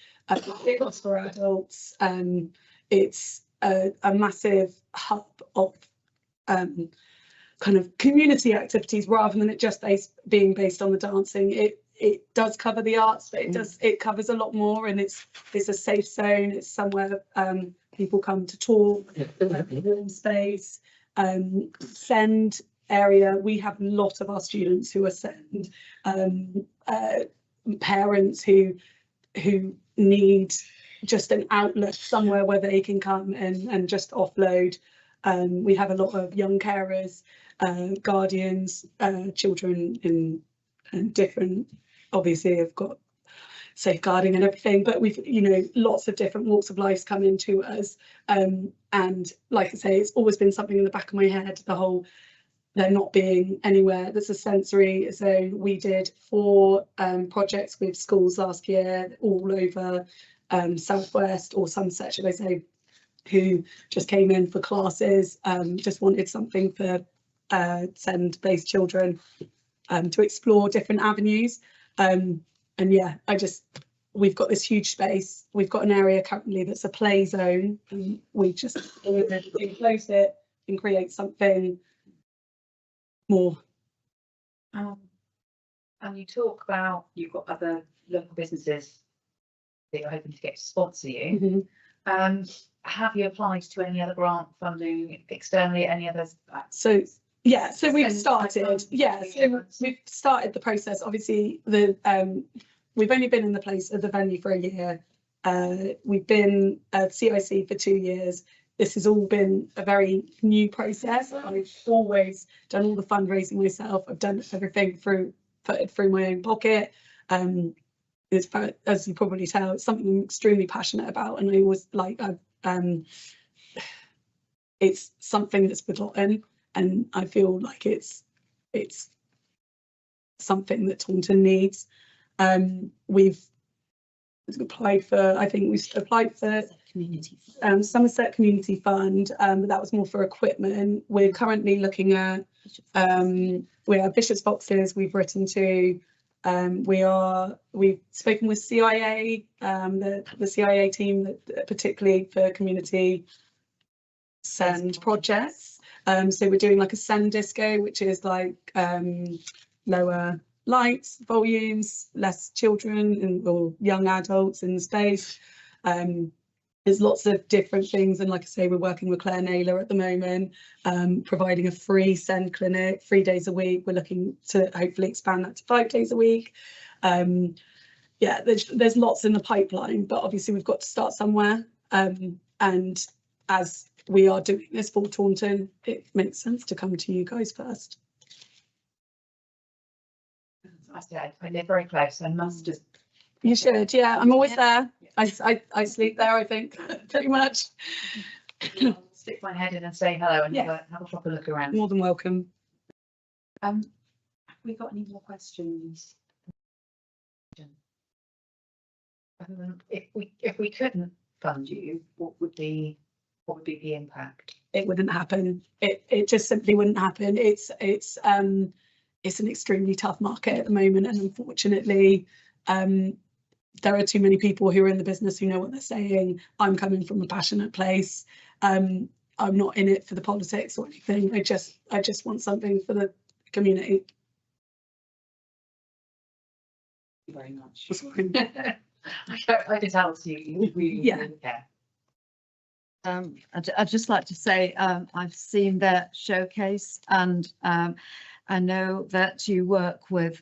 big for adults. It's a massive hub of kind of community activities rather than it just being based on the dancing. It does cover the arts, but it covers a lot more, and it's a safe zone. It's somewhere people come to talk, warm space. SEND area, we have a lot of our students who are SEND, parents who need just an outlet somewhere where they can come and just offload. We have a lot of young carers, guardians, children in different, obviously have got safeguarding and everything, but we've, lots of different walks of life come into us. And like I say, it's always been something in the back of my head, the whole there not being anywhere that's a sensory zone. We did 4 projects with schools last year all over Southwest, or Somerset, should I say, who just came in for classes, just wanted something for SEND-based children to explore different avenues. And yeah, we've got this huge space. We've got an area currently that's a play zone, and we just enclose it and create something more. And you talk about you've got other local businesses that you're hoping to get to sponsor you. Have you applied to any other grant funding externally? Any others? So we've started. Yeah, so we've started the process. Obviously, the we've only been in the place of the venue for a year. We've been at CIC for 2 years. This has all been a very new process. I've always done all the fundraising myself. I've done everything through my own pocket. It's, as you probably tell, it's something I'm extremely passionate about, and I always like. It's something that's forgotten, and I feel like it's something that Taunton needs. We've applied for, I think we've applied for Community. Somerset Community Fund, but that was more for equipment. We're currently looking at we have Bishop's Boxes we've written to. We've spoken with CIA, the CIA team, that particularly for community send projects. So we're doing like a send disco, which is like lower lights, volumes, less children or young adults in the space. There's lots of different things, and like I say, we're working with Claire Naylor at the moment, providing a free send clinic 3 days a week. We're looking to hopefully expand that to 5 days a week. Yeah, there's lots in the pipeline, but obviously we've got to start somewhere. And as we are doing this for Taunton, it makes sense to come to you guys first. I said, I live very close, I must just. You should, yeah, I'm always there. I sleep there, I think, pretty much. Stick my head in and say hello and Yeah. have a proper look around. More than welcome. Have we got any more questions? If we couldn't fund you, what would be the impact? It wouldn't happen. It just simply wouldn't happen. It's an extremely tough market at the moment, and unfortunately, there are too many people who are in the business who know what they're saying. I'm coming from a passionate place. I'm not in it for the politics or anything. I just want something for the community. Thank you very much. I can tell you really care. I'd just like to say I've seen their showcase, and I know that you work with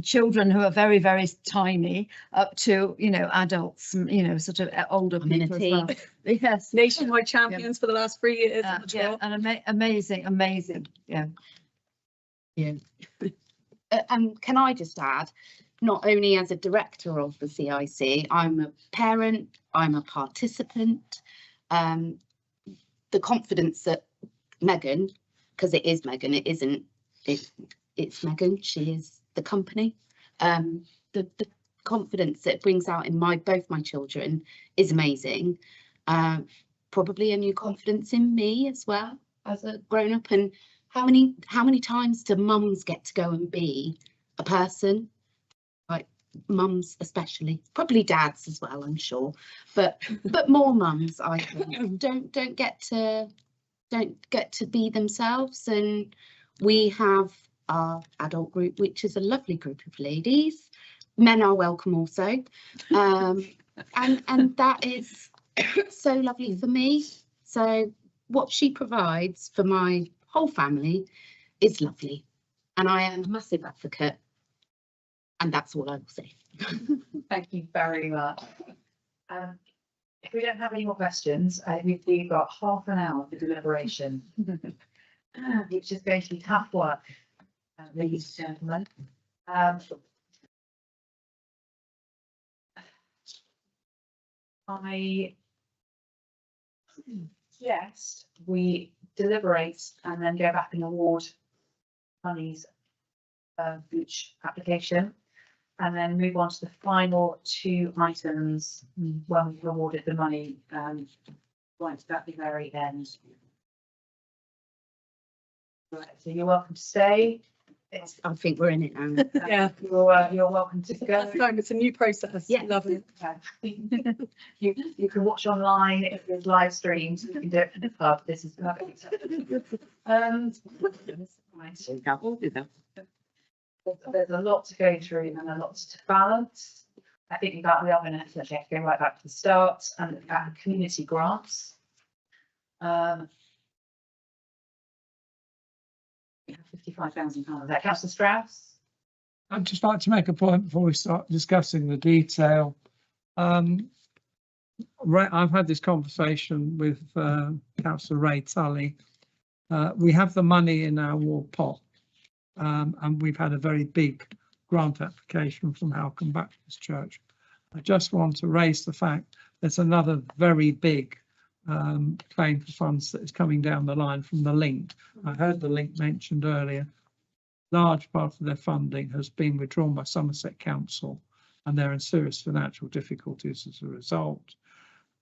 children who are very, very tiny up to, you know, adults, you know, sort of older people as well. Yes, Nationwide champions for the last 3 years. yeah, and amazing, yeah. And can I just add, not only as a director of the CIC, I'm a parent, I'm a participant. The confidence that Megan, because it is Megan, it isn't, it's Megan, she is the company. The confidence that it brings out in both my children is amazing. Probably a new confidence in me as well as a grown up. And how many times do mums get to go and be a person? Like mums especially, probably dads as well, I'm sure, but more mums, I think, don't get to be themselves. And we have our adult group, which is a lovely group of ladies. Men are welcome also, and that is so lovely for me. So what she provides for my whole family is lovely, and I am a massive advocate, and that's all I will say. Thank you very much. If we don't have any more questions, we've got half an hour for deliberation, which is going to be tough work, ladies and gentlemen. I suggest we deliberate and then go back and award monies for each application, and then move on to the final 2 items when we've awarded the money, right at the very end. Right, so you're welcome to stay. I think we're in it now. Yeah, you're welcome to go. It's a new process. Yeah, love it. You can watch online if there's live streams. You can do it in the pub. This is perfectly acceptable. There's a lot to go through and a lot to balance. I think we are going to actually have to go right back to the start and look at community grants. We have £55,000. That Councillor Strauss. I'd just like to make a point before we start discussing the detail. I've had this conversation with Councillor Ray Tully. We have the money in our ward pot, and we've had a very big grant application from Halcombe Baptist Church. I just want to raise the fact there's another very big claim for funds that is coming down the line from the Link. I heard the Link mentioned earlier. Large part of their funding has been withdrawn by Somerset Council, and they're in serious financial difficulties as a result.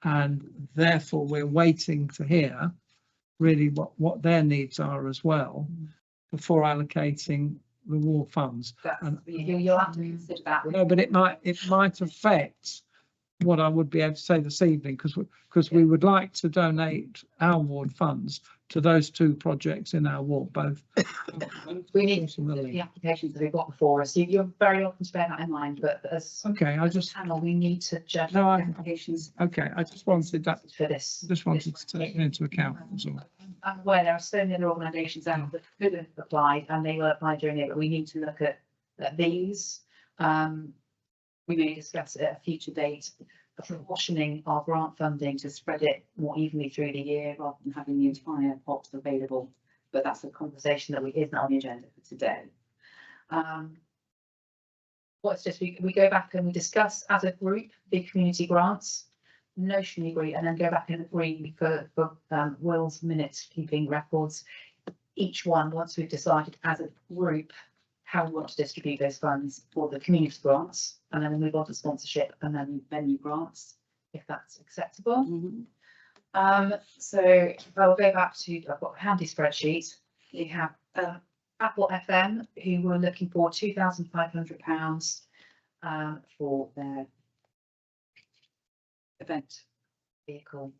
And therefore, we're waiting to hear really what their needs are as well before allocating the war funds. And You'll have to consider that. no, but it might affect what I would be able to say this evening, because we would like to donate our ward funds to those two projects in our ward, both. We need the applications that we've got before us. You're very welcome to bear that in mind, but as Okay, I just panel, we need to judge No, the applications okay. I just wanted that. for this. Just wanted to take it into account. That's all. I'm aware there are so many other organisations out that could have applied, and they will apply during it, but we need to look at these. We may discuss at a future date a proportioning our grant funding to spread it more evenly through the year rather than having the entire pot available. But that's a conversation that isn't on the agenda for today. What's just we go back and we discuss as a group the community grants, notionally agree, and then go back and agree for Will's minute keeping records. Each one, once we've decided as a group how we want to distribute those funds for the community grants, and then we move on to sponsorship and then venue grants, if that's acceptable. So I'll go back to, I've got a handy spreadsheet. We have Apple FM, who were looking for £2,500 for their event vehicle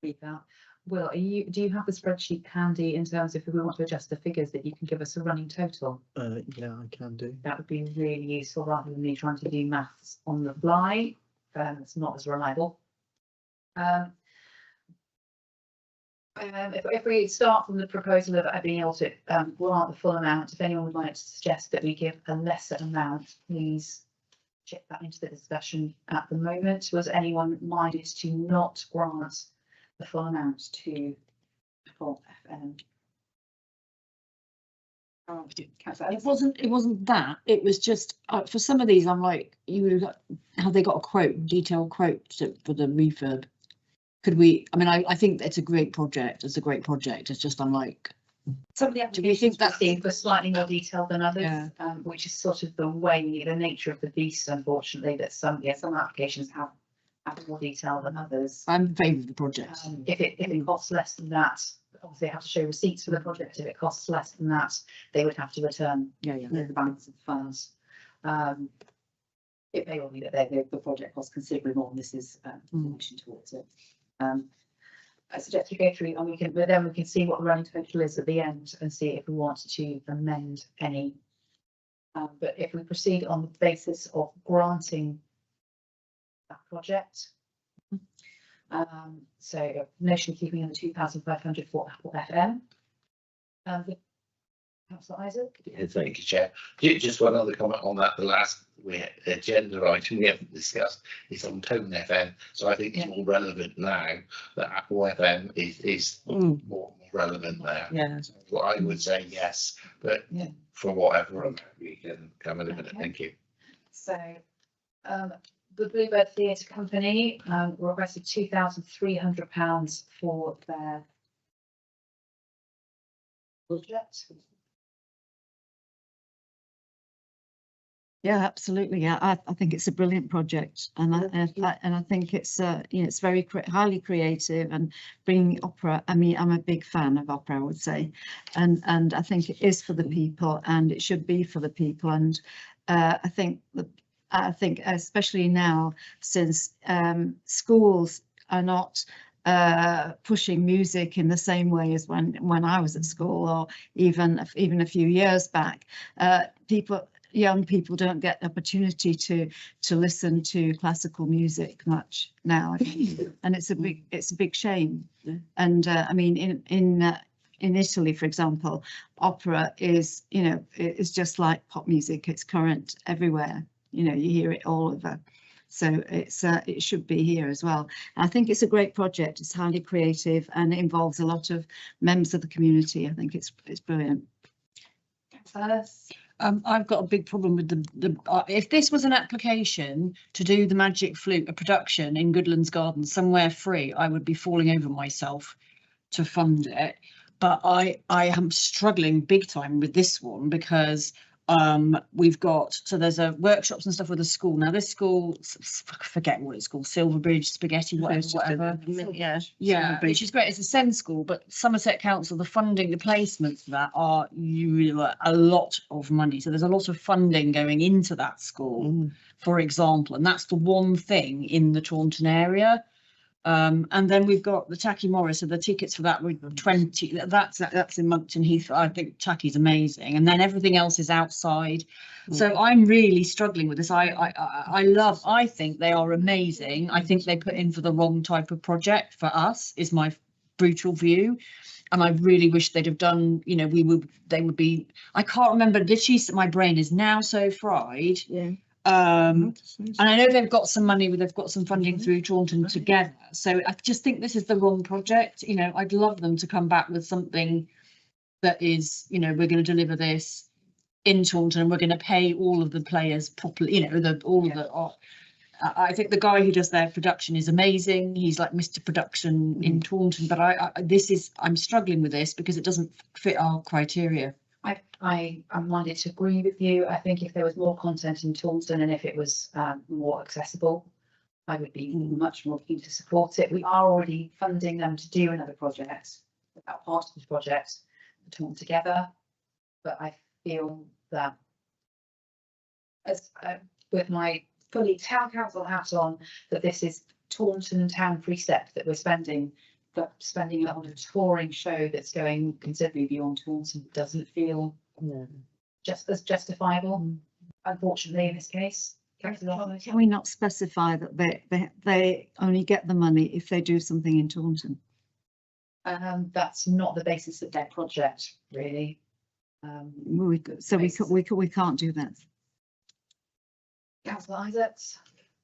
revamp. Will, do you have the spreadsheet handy in terms of if we want to adjust the figures that you can give us a running total? Yeah, I can do. That would be really useful rather than me trying to do maths on the fly. It's not as reliable. If we start from the proposal of being able to grant the full amount, if anyone would like to suggest that we give a lesser amount, please check that into the discussion at the moment. Was anyone minded to not grant the full amount to Apple FM? It wasn't that, it was just for some of these I'm like, you would have got, have they got a quote, detailed quote for the refurb? Could we, I mean, I think it's a great project, it's just I'm like, some of the applications we've seen were slightly more detailed than others, which is sort of the way, the nature of the beast, unfortunately, that some applications have more detail than others. I'm in favour of the project. If it costs less than that, obviously they have to show receipts for the project. If it costs less than that, they would have to return the balance of the funds. It may well be that the project costs considerably more, and this is contribution towards it. I suggest we go through and we can see what the running total is at the end and see if we want to amend any. But if we proceed on the basis of granting that project, so notion keeping in the 2,500 for Apple FM. Councillor Isaac. Yeah, thank you, Chair. Just one other comment on that. The last agenda item we haven't discussed is on Taunton FM. So I think it's more relevant now that Apple FM is more relevant there. Yeah. So what I would say yes, but for whatever amount we can come in a minute. Thank you. So the Bluebird Theatre Company requested £2,300 for their project. Yeah, absolutely. I think it's a brilliant project, and I think it's it's very highly creative and bringing opera. I mean, I'm a big fan of opera, I would say, and I think it is for the people, and it should be for the people. And I think especially now, since schools are not pushing music in the same way as when I was at school, or even a few years back, young people don't get the opportunity to listen to classical music much now, and it's a big shame. And I mean, in Italy, for example, opera is, you know, it's just like pop music. It's current everywhere. You know, you hear it all over. So it should be here as well. And I think it's a great project. It's highly creative and it involves a lot of members of the community. I think it's brilliant. I've got a big problem with if this was an application to do the Magic Flute, a production in Goodlands Gardens somewhere free, I would be falling over myself to fund it. But I am struggling big time with this one because we've got, so there's a workshops and stuff with a school. Now this school, forget what it's called, Silverbridge, Spaghetti, whatever. Yeah, which is great. It's a SEND school, but Somerset Council, the funding, the placements for that are a lot of money. So there's a lot of funding going into that school, for example, and that's the one thing in the Taunton area. And then we've got the Tacky Morris, so the tickets for that were 20. That's in Monkton Heath. I think Tacky's amazing, and then everything else is outside. So I'm really struggling with this. I think they are amazing. I think they put in for the wrong type of project for us, is my brutal view. And I really wish they'd have done, you know, they would be, I can't remember, my brain is now so fried. Yeah. And I know they've got some money, they've got some funding through Taunton Together. So I just think this is the wrong project. You know, I'd love them to come back with something that is, you know, we're going to deliver this in Taunton and we're going to pay all of the players properly, you know, I think the guy who does their production is amazing. He's like Mr. Production in Taunton, but I'm struggling with this because it doesn't fit our criteria. I'm minded to agree with you. I think if there was more content in Taunton and if it was more accessible, I would be much more keen to support it. We are already funding them to do another project, that part of the project, Taunton Together. But I feel that, as with my fully town council hat on, that this is Taunton Town Precept that we're spending. But spending it on a touring show that's going considerably beyond Taunton doesn't feel just as justifiable, unfortunately, in this case. Can we not specify that they only get the money if they do something in Taunton? That's not the basis of their project, really. We can't do that. Councillor Isaacs.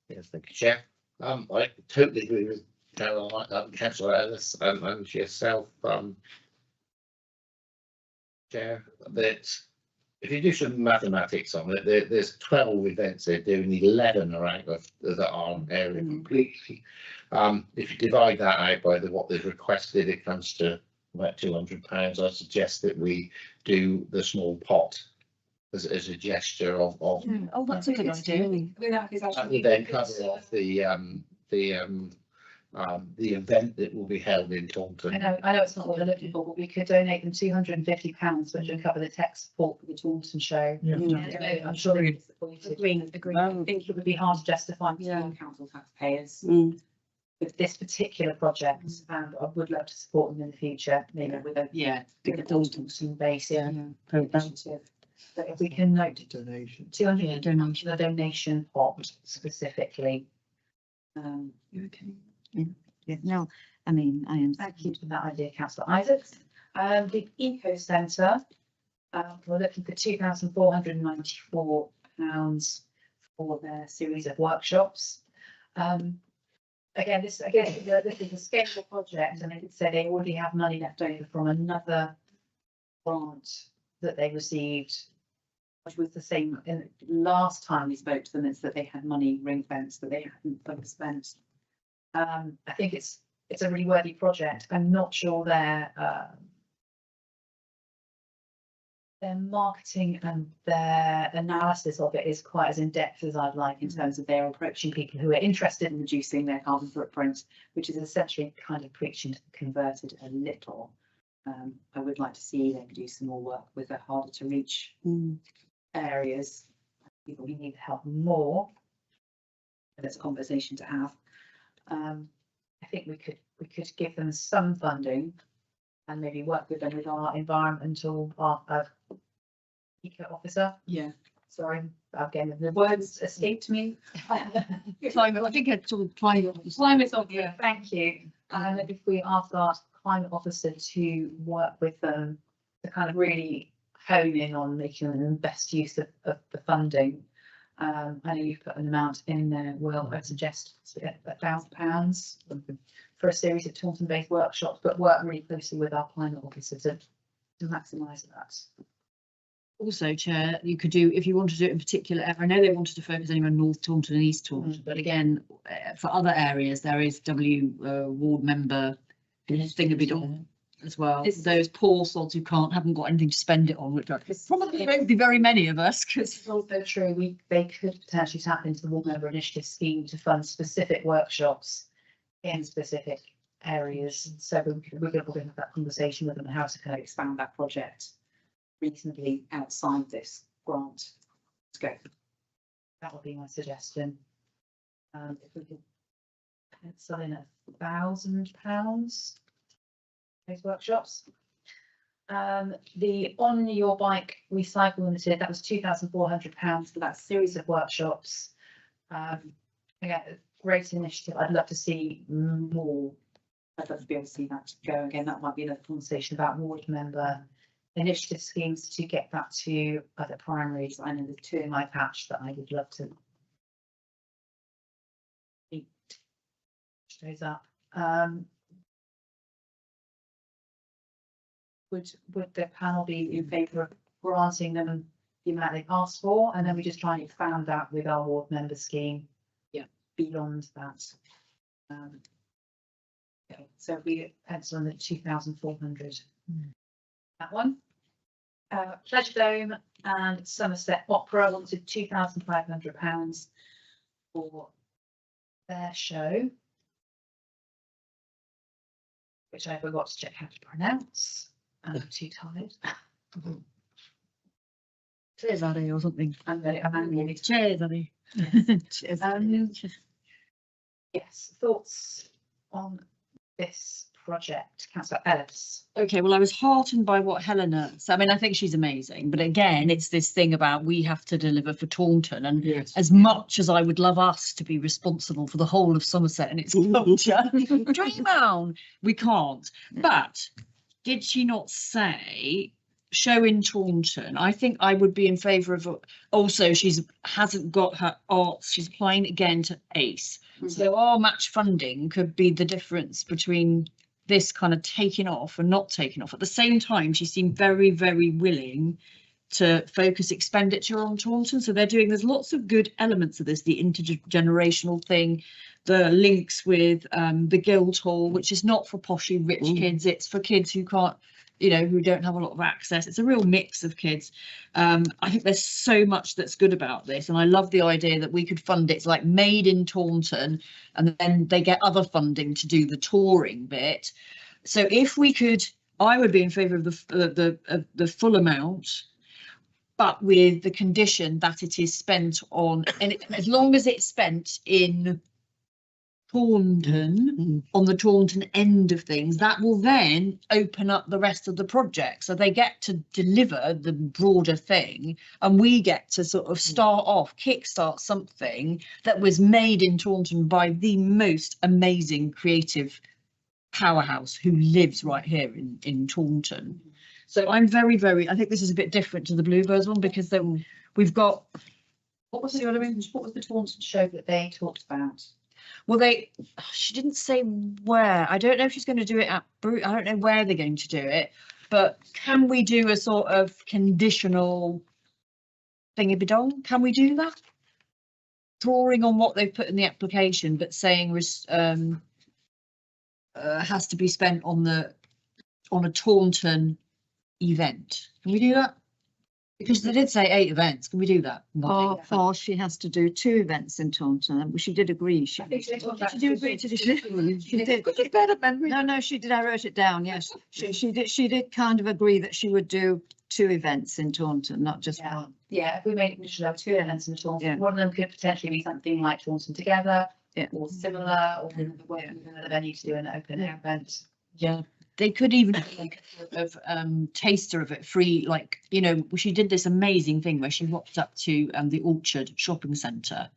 Yes, thank you, Chair. I totally agree with Councillor Ellis and yourself, Chair, that if you do some mathematics on it, there's 12 events they're doing, 11 are out of our area completely. If you divide that out by what they've requested, it comes to about £200. I suggest that we do the small pot as a gesture of Oh, that's a good idea. that would then cover off the event that will be held in Taunton. I know it's not what we're looking for, but we could donate them £250, which would cover the tech support for the Taunton show. I'm sure they would support it. Agree. I think it would be hard to justify to council taxpayers with this particular project, and I would love to support them in the future, maybe with a Taunton based initiative. But if we can note Donation. 200 donation, the donation pot specifically. Okay. Yeah. No, I mean, I am. Thank you for that idea, Councillor Isaacs. The Eco Centre, we're looking for £2,494 for their series of workshops. Again, this is a scalable project, and they did say they already have money left over from another grant that they received, which was the same last time we spoke to them. It's that they had money ring fenced that they hadn't fully spent. I think it's a really worthy project. I'm not sure their marketing and their analysis of it is quite as in depth as I'd like in terms of their approaching people who are interested in reducing their carbon footprint, which is essentially kind of preaching to the converted a little. I would like to see them do some more work with the harder to reach areas, people who need help more. That's a conversation to have. I think we could give them some funding and maybe work with them with our environmental eco officer. Yeah. Sorry, again, the words escaped me. Climate, I think it's sort of climate. Climate officer, thank you. And if we ask our climate officer to work with them to kind of really hone in on making the best use of the funding. I know you've put an amount in there. Will I suggest to get £1,000 for a series of Taunton-based workshops, but work really closely with our climate officer to maximise that. Also, Chair, you could do, if you want to do it in particular, I know they wanted to focus only on North Taunton and East Taunton, but again, for other areas, there is ward member thingamabobby as well. It's those poor sods who haven't got anything to spend it on, which probably won't be very many of us, because It's also true, they could potentially tap into the ward member initiative scheme to fund specific workshops in specific areas. So we're going to have that conversation with them, how to kind of expand that project reasonably outside this grant scope. That would be my suggestion. If we could pencil in £1,000 those workshops. The On Your Bike Recycle Limited, that was £2,400 for that series of workshops. Again, great initiative. I'd love to see more. I'd love to be able to see that go again. That might be another conversation about ward member initiative schemes to get that to other primaries. I know the two in my patch that I would love to eat those up. Would the panel be in favour of granting them the amount they asked for, and then we just try and expand that with our ward member scheme? Yeah, beyond that. Okay, so we pencil in the 2,400. That one. Pleasure Dome and Somerset Opera wanted £2,500 for their show, which I forgot to check how to pronounce. I'm too tired. Cheers, Addy, or something. I'm really Cheers, Addy. Yes, thoughts on this project, Councillor Ellis? Okay, well, I was heartened by what Helena said. I mean, I think she's amazing, but again, it's this thing about we have to deliver for Taunton, and as much as I would love us to be responsible for the whole of Somerset and its culture, dream on, we can't. But did she not say show in Taunton? I think I would be in favour of. Also, hasn't got her arts. She's applying again to ACE. So our match funding could be the difference between this kind of taking off and not taking off. At the same time, she seemed very, very willing to focus expenditure on Taunton. So there's lots of good elements of this, the intergenerational thing, the links with the Guildhall, which is not for poshy rich kids, it's for kids who can't, who don't have a lot of access. It's a real mix of kids. I think there's so much that's good about this, and I love the idea that we could fund it. It's like made in Taunton, and then they get other funding to do the touring bit. So if we could, I would be in favour of the full amount, but with the condition that it is spent on, and as long as it's spent in Taunton, on the Taunton end of things, that will then open up the rest of the project. So they get to deliver the broader thing, and we get to sort of kickstart something that was made in Taunton by the most amazing creative powerhouse who lives right here in Taunton. So I'm very, very, I think this is a bit different to the Bluebirds one, because then we've got, what was the Taunton show that they talked about? Well, she didn't say where. I don't know if she's going to do it at I don't know where they're going to do it, but can we do a sort of conditional thingy-bidong? Can we do that? Drawing on what they've put in the application, but saying has to be spent on a Taunton event. Can we do that? Because they did say 8 events. Can we do that? Or she has to do 2 events in Taunton. She did agree. She did agree to do. She did. Got a better memory. No, she did. I wrote it down. Yes, she did. She did kind of agree that she would do 2 events in Taunton, not just one. Yeah, if we made it, we should have 2 events in Taunton. One of them could potentially be something like Taunton Together, or similar, or working with another venue to do an open air event. Yeah. They could even like a sort of taster of it free, like, she did this amazing thing where she walked up to the Orchard shopping centre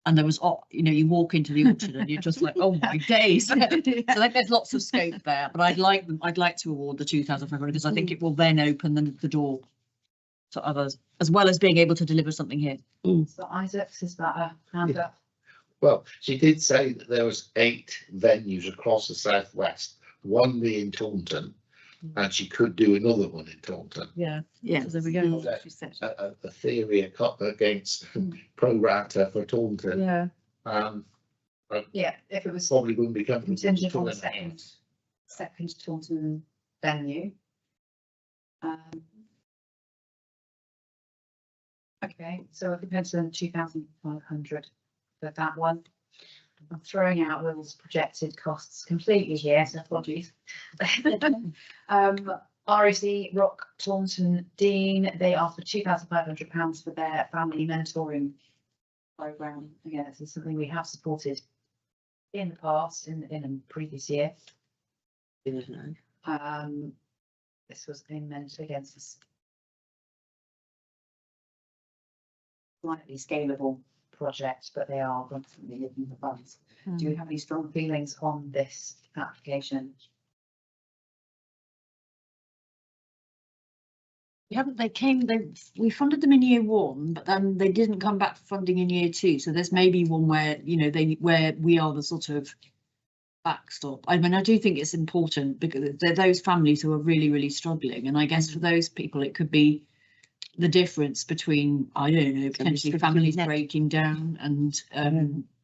And there was, you know, you walk into the orchard and you're just like, oh my days. So I think there's lots of scope there, but I'd like to award the 2,500 because I think it will then open the door to others, as well as being able to deliver something here. So Isaac's, is that a hand up? Well, she did say that there was 8 venues across the southwest, one being Taunton, and she could do another one in Taunton. Yeah. Yeah, So there we go. she said. A theory against pro rata for Taunton. Yeah. Yeah, if it was Probably wouldn't be coming. contingent on the second Taunton venue. Okay, so it depends on 2,500 for that one. I'm throwing out Will's projected costs completely here, so apologies. REC, Rock, Taunton, Deane, they asked for £2,500 for their family mentoring programme. Again, this is something we have supported in the past, in a previous year. This was a mentor against this slightly scalable project, but they are constantly looking for funds. Do you have any strong feelings on this application? We funded them in year 1, but then they didn't come back for funding in year 2. So there's maybe one where, you know, where we are the sort of backstop. I mean, I do think it's important because they're those families who are really, really struggling. And I guess for those people, it could be the difference between, I don't know, potentially families breaking down and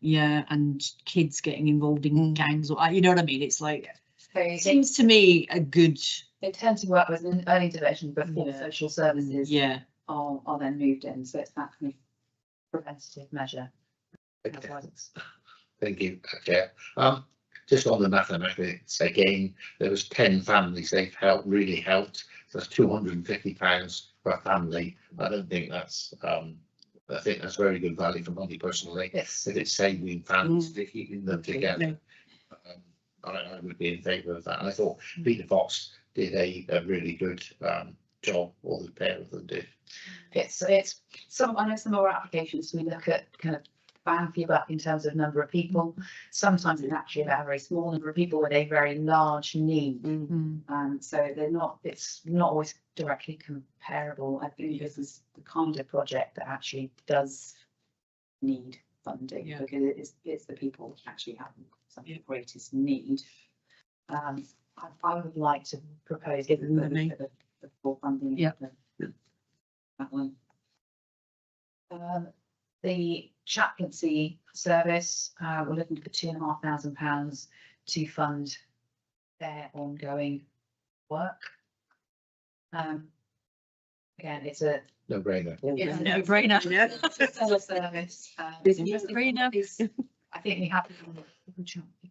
and kids getting involved in gangs, or you know what I mean. It's like, it seems to me a good. They tend to work with an early intervention before social services are then moved in, so it's that kind of preventative measure. Thank you, Chair. Just on the mathematics again, there was 10 families they've really helped. So that's £250 per family. I don't think that's I think that's very good value for money personally. Yes. If it's saving families, keeping them together. I would be in favour of that. And I thought Peter Fox did a really good job, or the pair of them did. It's some, I know some more applications we look at kind of bang for your buck in terms of number of people. Sometimes it's actually about a very small number of people with a very large need. So it's not always directly comparable. I think this is the kind of project that actually does need funding because it's the people that actually have some of the greatest need. I would like to propose the full funding. That one. The chaplaincy service, we're looking for £2,500 to fund their ongoing work. Again, it's a no-brainer. It's a no-brainer. Service. I think we have given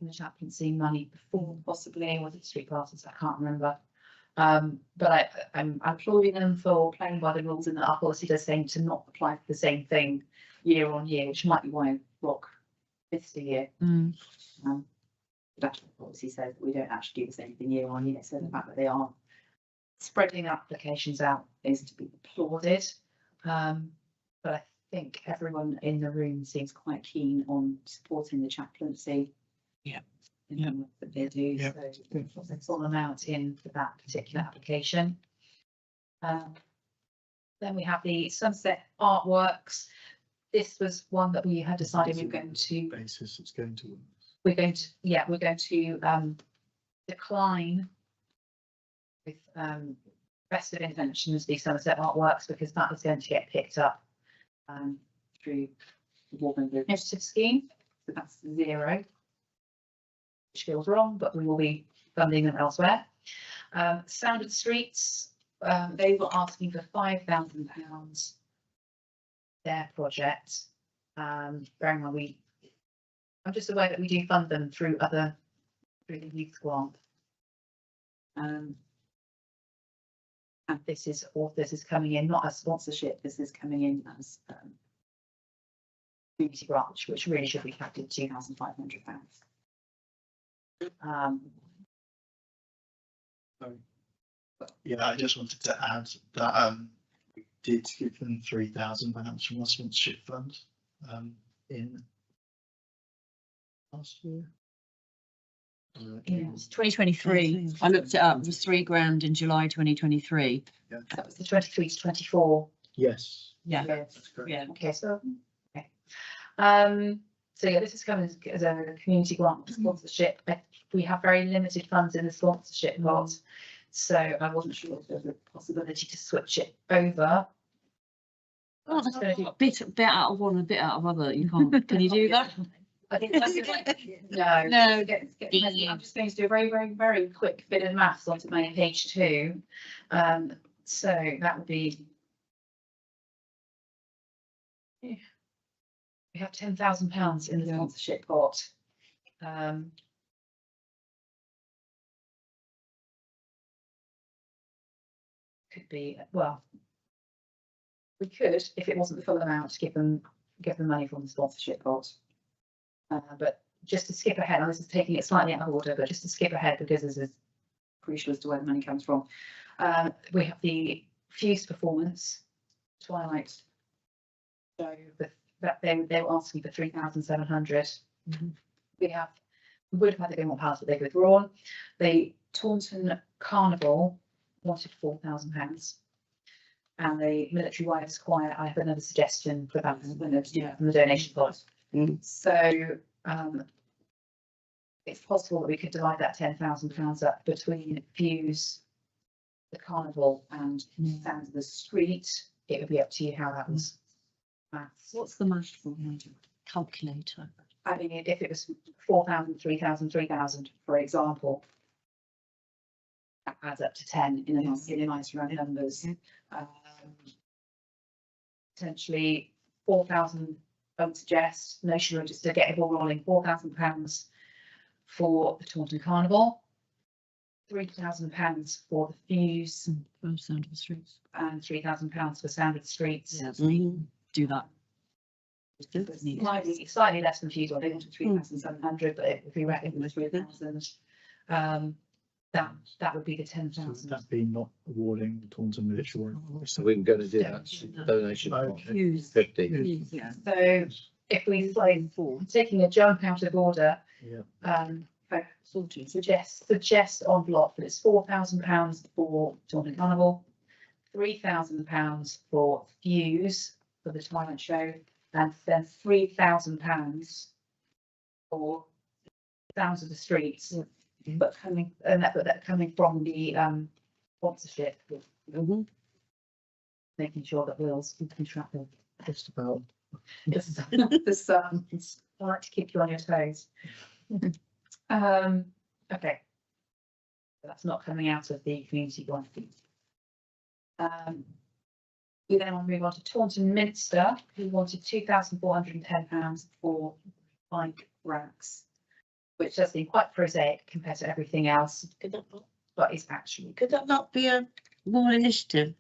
the chaplaincy money before, possibly, was it street passes? I can't remember. But I'm applauding them for playing by the rules, and that our policy does seem to not apply for the same thing year on year, which might be why Rock missed a year. That policy says that we don't actually do the same thing year on year. So the fact that they are spreading applications out is to be applauded. But I think everyone in the room seems quite keen on supporting the chaplaincy. That they do. So it's all amount in for that particular application. Then we have the Sunset Artworks. This was one that we had decided we were going to. Basis it's going to. We're going to decline with festive interventions, the Sunset Artworks, because that is going to get picked up through the Warbling Initiative Scheme. So that's 0. Which feels wrong, but we will be funding them elsewhere. Standard Streets, they were asking for £5,000 their project. Bearing in mind I'm just aware that we do fund them through the youth grant. And this is coming in not as sponsorship, this is coming in as community grant, which really should be capped at £2,500. Yeah, I just wanted to add that we did give them £3,000 from our sponsorship fund in last year. Yeah. It's 2023. I looked it up. It was £3,000 in July 2023. That was the 23 to 24. Yes. Yeah. That's correct. Yeah. Okay, so, okay. So yeah, this is coming as a community grant sponsorship. We have very limited funds in the sponsorship pot. So I wasn't sure if there was a possibility to switch it over. Oh, that's a bit out of one, a bit out of other. You can't. Can you do that? I think that's no. I'm just going to do a very, very, very quick bit of maths onto my page 2. So that would be. We have £10,000 in the sponsorship pot. Could be, well, we could, if it wasn't the full amount, give them money from the sponsorship pot. But just to skip ahead, and this is taking it slightly out of order, but just to skip ahead because this is crucial as to where the money comes from. We have the Fuse performance, Twilight. So that they were asking for 3,700. We would have had a bit more powers, but they've withdrawn. The Taunton Carnival wanted £4,000. And the Military Wives Choir, I have another suggestion for that from the donation pot. So it's possible that we could divide that £10,000 up between Fuse, the Carnival, and Sounds of the Street. It would be up to you how that was maths. What's the math for? Calculator. I mean, if it was 4,000, 3,000, 3,000, for example, that adds up to 10 in a nice round numbers. Potentially 4,000, I would suggest, notionally, just to get it all rolling, £4,000 for the Taunton Carnival, £3,000 for the Fuse, Sound of the Streets, and £3,000 for Sound of the Streets. Yeah, do that. Slightly less than Fuse, they wanted 3,700, but if we reckon it was 3,000, that would be the 10,000. That be not awarding the Taunton Military. So we're going to do that donation of 50. Yeah. So if we say taking a jump out of order, suggest on block that it's £4,000 for Taunton Carnival, £3,000 for Fuse for the Twilight Show, and then £3,000 for Sounds of the Streets. But coming from the sponsorship, making sure that Will's keeping track of Just about. the sums. I like to keep you on your toes. Okay, that's not coming out of the community grant. We then want to move on to Taunton Minster, who wanted £2,410 for bike racks, which does seem quite prosaic compared to everything else. But it's actually. Could that not be a more initiative?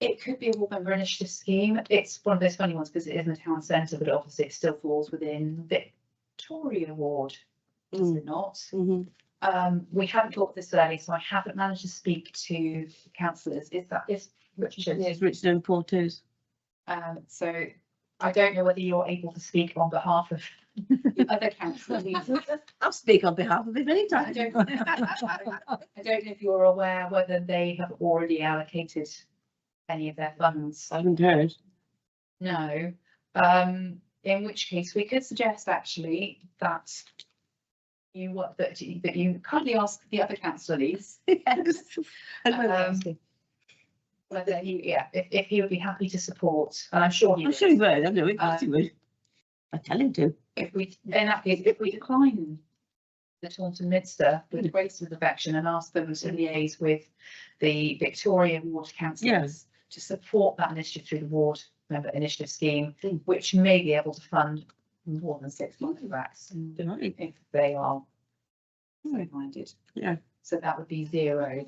It could be a ward member initiative scheme. It's one of those funny ones because it is in the town centre, but obviously it still falls within Victoria Ward, does it not? We haven't talked this early, so I haven't managed to speak to councillors. Is Richard? Yes, Richard and Portos. So I don't know whether you're able to speak on behalf of the other councillors. I'll speak on behalf of him anytime. I don't know if you're aware whether they have already allocated any of their funds. I haven't heard. No. In which case we could suggest actually that you kindly ask the other councillors. Yes. Whether if he would be happy to support, and I'm sure he I'm sure he would. I know he would. I tell him to. In that case, if we decline the Taunton Minster with the greatest of affection and ask them to liaise with the Victoria Ward councillors to support that initiative through the ward member initiative scheme, which may be able to fund more than 6 months backs if they are so minded. Yeah. So that would be 0.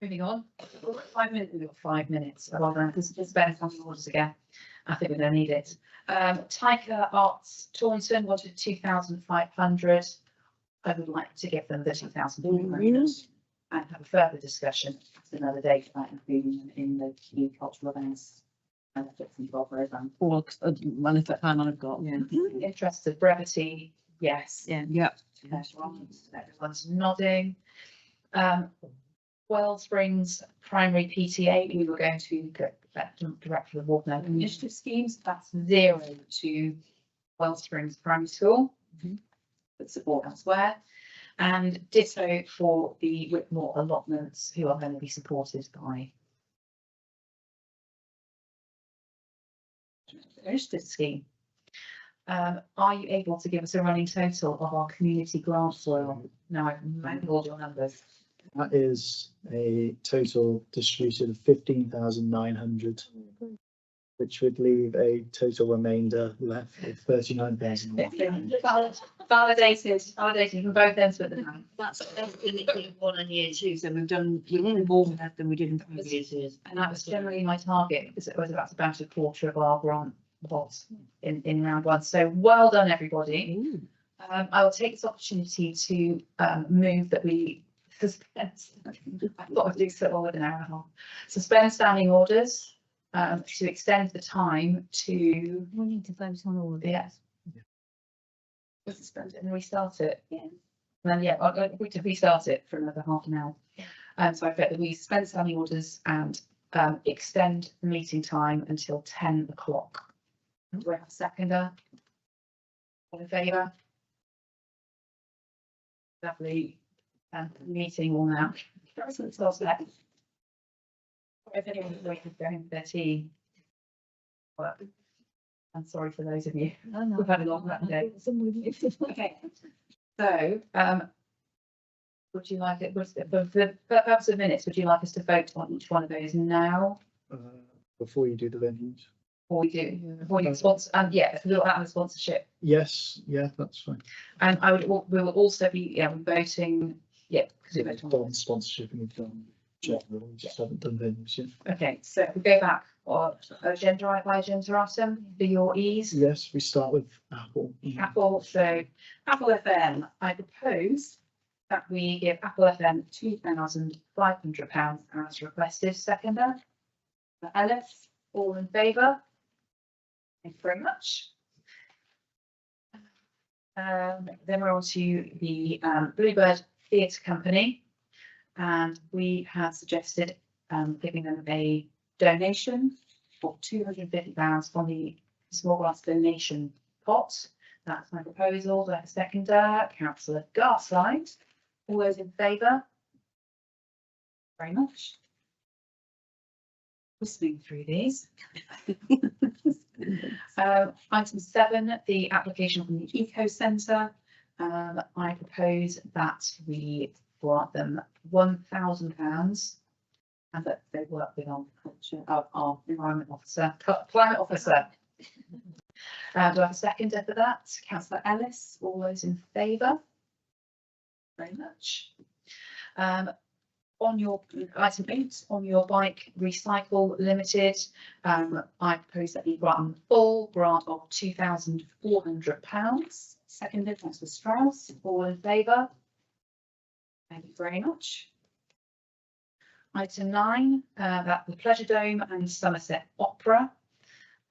Moving on, 5 minutes. We've got 5 minutes. Well done. This is better on the orders again. I think we're going to need it. Tiger Arts Taunton wanted 2,500. I would like to give them the 2,500. and have a further discussion at another date about including them in the key cultural events benefits and programme. Or one if I've got. Yeah. In the interest of brevity, yes. Yeah. Everyone's nodding. Wellsprings Primary PTA, we were going to get that director of Water Initiative Schemes. That's 0 to Wellsprings Primary School. With support elsewhere. And ditto for the Whitmore allotments, who are going to be supported by the initiative scheme. Are you able to give us a running total of our community grant soil? Now I've mangled your numbers. That is a total distributed of 15,900, which would leave a total remainder left of 39,000. Validated from both ends of the time. That's definitely one on year 2, so we've done more than that than we did in previous years. And that was generally my target, because it was about a quarter of our grant pot in round 1. So well done, everybody. I will take this opportunity to move that we suspend. I thought I'd do so all in an hour and a half. Suspend standing orders to extend the time to. We need to vote on all of it. Yes. We'll suspend it and restart it. Yeah. And then we to restart it for another half an hour. So I bet that we suspend standing orders and extend the meeting time until 10 o'clock. Do I have a seconder? All in favour? Lovely. Meeting all now. If anyone's waiting to go home for their tea. Well, I'm sorry for those of you who've had a long that day. Okay. So, would you like it, for the purpose of minutes, would you like us to vote on each one of those now? Before you do the venues. Before we do, before you sponsor, and yeah, we'll have a sponsorship. Yes, yeah, that's fine. And we will also be voting, because we vote on Done sponsorship and we've done general, we just haven't done venues yet. Okay, so if we go back or agenda item for your ease. Yes, we start with Apple. Apple, so Apple FM, I propose that we give Apple FM £2,500 as requested. Seconder, Ellis, all in favour? Thank you very much. Then we're on to the Bluebird Theatre Company, and we have suggested giving them a donation of £250 from the small grants donation pot. That's my proposal. Do I have a seconder? Councillor Garside. All those in favour? Very much. Whistling through these. Item 7, the application from the Eco Centre. I propose that we grant them £1,000 and that they work with our environment officer, climate officer. Do I have a seconder for that? Councillor Ellis, all those in favour? Very much. On your item 8, on your bike recycle limited, I propose that we grant them full grant of £2,400. Seconded, Councillor Strauss, all in favour? Thank you very much. Item 9, that the Pleasure Dome and Somerset Opera.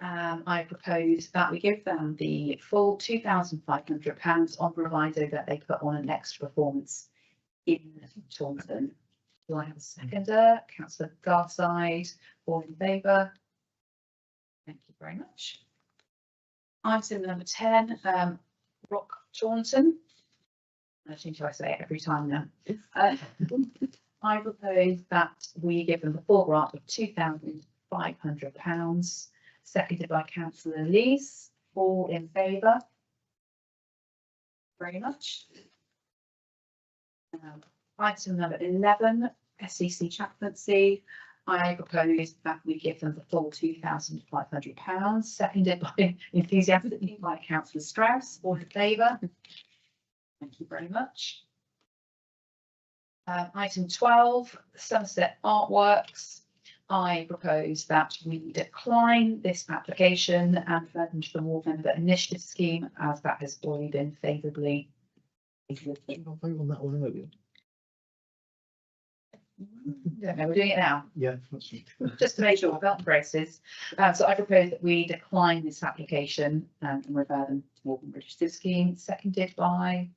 I propose that we give them the full £2,500 on proviso that they put on an extra performance in Taunton. Do I have a seconder? Councillor Garside, all in favour? Thank you very much. Item number 10, Rock Taunton. I think I say it every time now. I propose that we give them the full grant of £2,500, seconded by Councillor Lees. All in favour? Very much. Item number 11, SEC chaplaincy. I propose that we give them the full £2,500, seconded by enthusiastically by Councillor Strauss. All in favour? Thank you very much. Item 12, Somerset Artworks. I propose that we decline this application and refer them to the Ward Member Initiative Scheme, as that has already been favourably. I'll vote on that one, won't we? Don't know, we're doing it now, Yeah, that's right. just to make sure we're belt and braces. So I propose that we decline this application and refer them to Waltham British Civ Scheme, seconded by,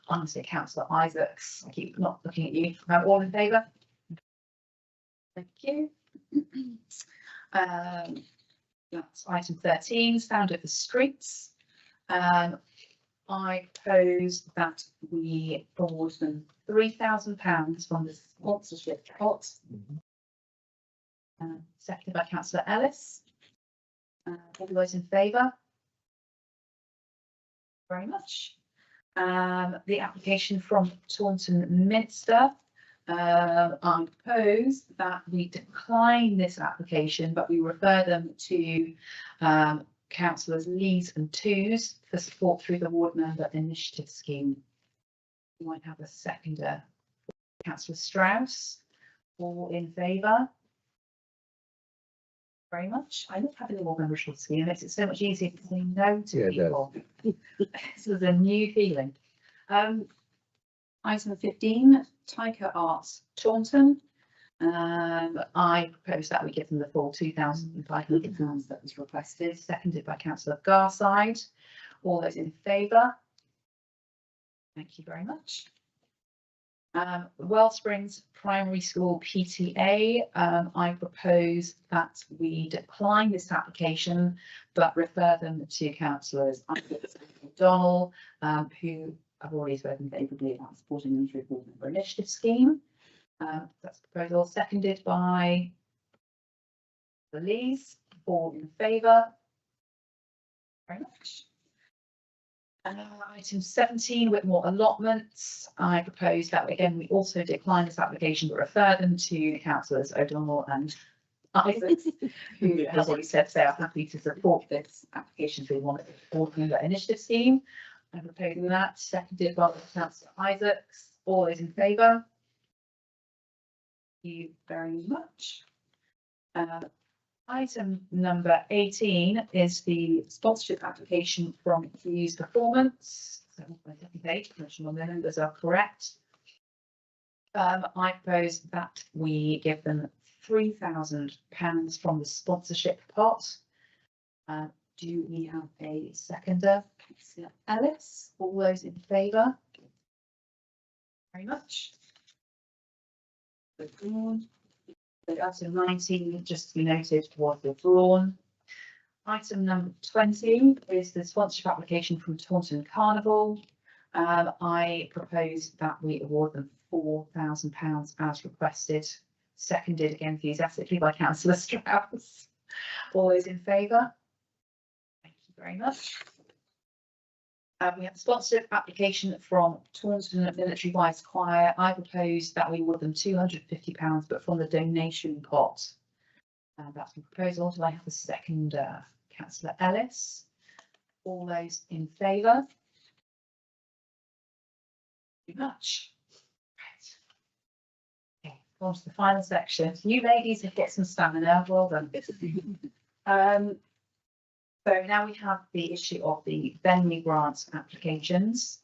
honestly, councillor Isaacs. I keep not looking at you. All in favour? Thank you. That's item 13, sound of the streets. I propose that we award them £3,000 from the sponsorship pot. Seconded by councillor Ellis. All those in favour? Very much. The application from Taunton Minster. I propose that we decline this application, but we refer them to councillors Lees and Twos for support through the ward member initiative scheme. We might have a seconder. Councillor Strauss. All in favour? Very much. I love having a ward membership scheme. It makes it so much easier to say no to people. This is a new feeling. Item 15, Tycho Arts Taunton. I propose that we give them the full £2,500 that was requested, seconded by councillor Garside. All those in favour? Thank you very much. Wellsprings Primary School PTA. I propose that we decline this application, but refer them to councillors O'Donnell, who have already spoken favourably about supporting them through the ward member initiative scheme. That's proposal seconded by the Lees. All in favour? Very much. Item 17, Whitmore allotments. I propose that again we also decline this application but refer them to councillors O'Donnell and Isaacs, who has already said they are happy to support this application through one board member initiative scheme. I'm proposing that, seconded by councillor Isaacs. All those in favour? Thank you very much. Item number 18 is the sponsorship application from Hughes Performance. So my second page, mention on the numbers are correct. I propose that we give them £3,000 from the sponsorship pot. Do we have a seconder? Councillor Ellis. All those in favour? Very much. Item 19, just to be noted, was withdrawn. Item number 20 is the sponsorship application from Taunton Carnival. I propose that we award them £4,000 as requested, seconded again enthusiastically by councillor Strauss. All those in favour? Thank you very much. We have a sponsorship application from Taunton Military Wives Choir. I propose that we award them £250, but from the donation pot. That's my proposal. Do I have a second? Councillor Ellis. All those in favour? Thank you very much. Right. Okay, on to the final section. You ladies have got some stamina. Well done. So now we have the issue of the venue grant applications.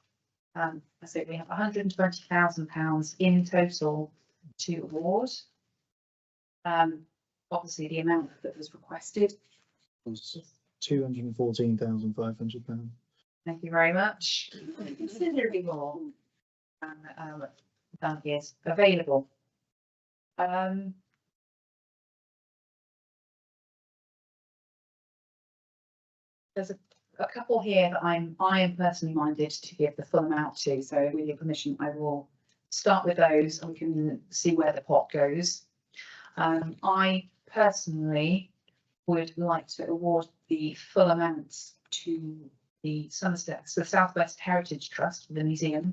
So we have £120,000 in total to award. Obviously, the amount that was requested was £214,500. Thank you very much. Considerably more than is available. There's a couple here that I am personally minded to give the full amount to. So with your permission, I will start with those and we can see where the pot goes. I personally would like to award the full amounts to the Somerset, so the Southwest Heritage Trust for the museum,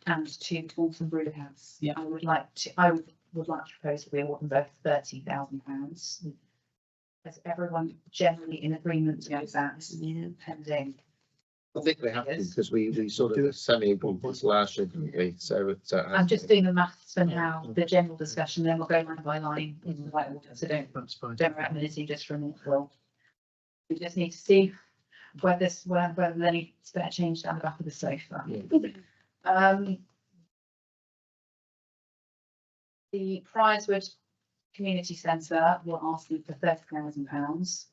and to Taunton Brewhouse. Yeah. I would like to propose that we award them both £30,000. Is everyone generally in agreement with that? Yeah. Pending. I think we have to, because we sort of semi-important this last year, didn't we? So it's, I'm just doing the maths for now, the general discussion, then we'll go line by line in the right order. So don't write minutes just for a minute. We just need to see whether there's any spare change down the back of the sofa. The Prizewood Community Centre will ask you for £30,000.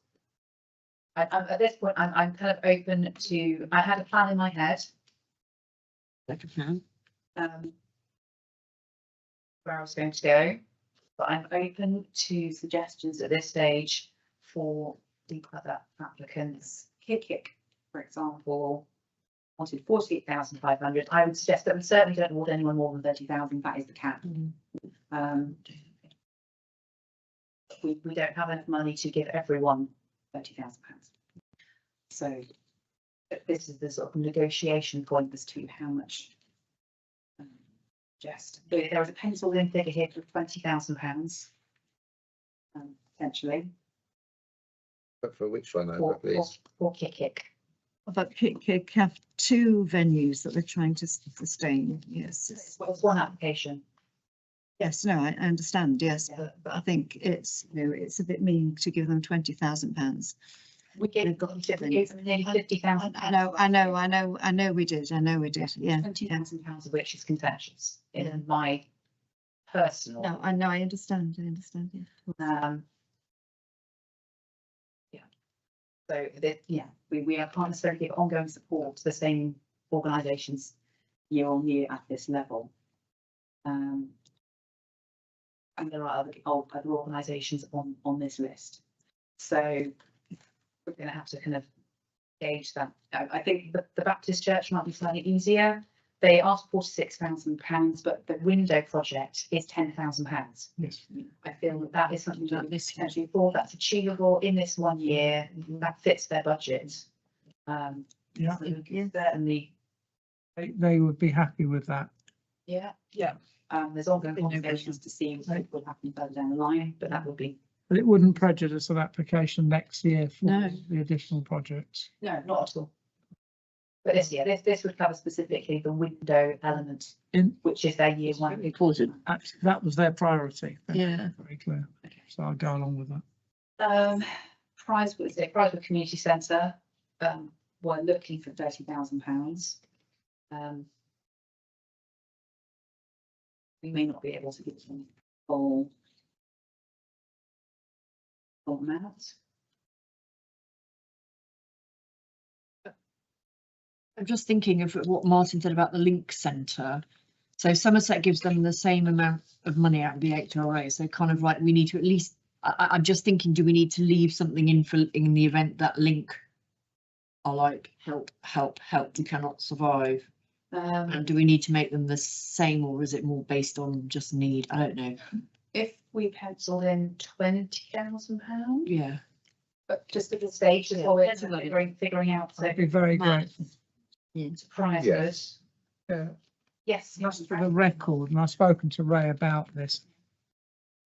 At this point, I'm kind of open to, I had a plan in my head. Like a plan. Where I was going to go, but I'm open to suggestions at this stage for the other applicants. Kick, for example, wanted 48,500. I would suggest that we certainly don't award anyone more than 30,000. That is the cap. We don't have enough money to give everyone £30,000. So this is the sort of negotiation point as to how much. There was a penciled in figure here for £20,000. Potentially. But for which one, Or please? Kick. But Kick have two venues that they're trying to sustain. Yes. Well, it's one application. Yes, no, I understand. Yes, but I think it's, you know, it's a bit mean to give them £20,000. We gave them nearly £50,000. I know we did. Yeah. £20,000 of which is contentious in my personal. No, I understand. Yeah. So we can't necessarily give ongoing support to the same organisations year on year at this level. And there are other organisations on this list. So we're going to have to kind of gauge that. I think the Baptist Church might be slightly easier. They asked £46,000, but the window project is £10,000. Yes. I feel that is something that this potentially for that's achievable in this 1 year. That fits their budget. Yeah. So certainly. They would be happy with that. Yeah. There's ongoing conversations to see what will happen further down the line, but that would be. But it wouldn't prejudice an application next year for No. the additional projects. No, not at all. But this would cover specifically the window element, which is their year one. Important. That was their priority. Yeah. Very clear. So I'll go along with that. Prizewood Community Centre were looking for £30,000. We may not be able to give them full amount. I'm just thinking of what Martin said about the link centre. So Somerset gives them the same amount of money out of the HRA. So kind of like we need to at least, I'm just thinking, do we need to leave something in the event that link are like help, we cannot survive? And do we need to make them the same, or is it more based on just need? I don't know. If we penciled in £20,000. Yeah. But just at the stage, just while we're figuring out. I'd be very grateful. Surprises. Yes. Just for the record, and I've spoken to Ray about this,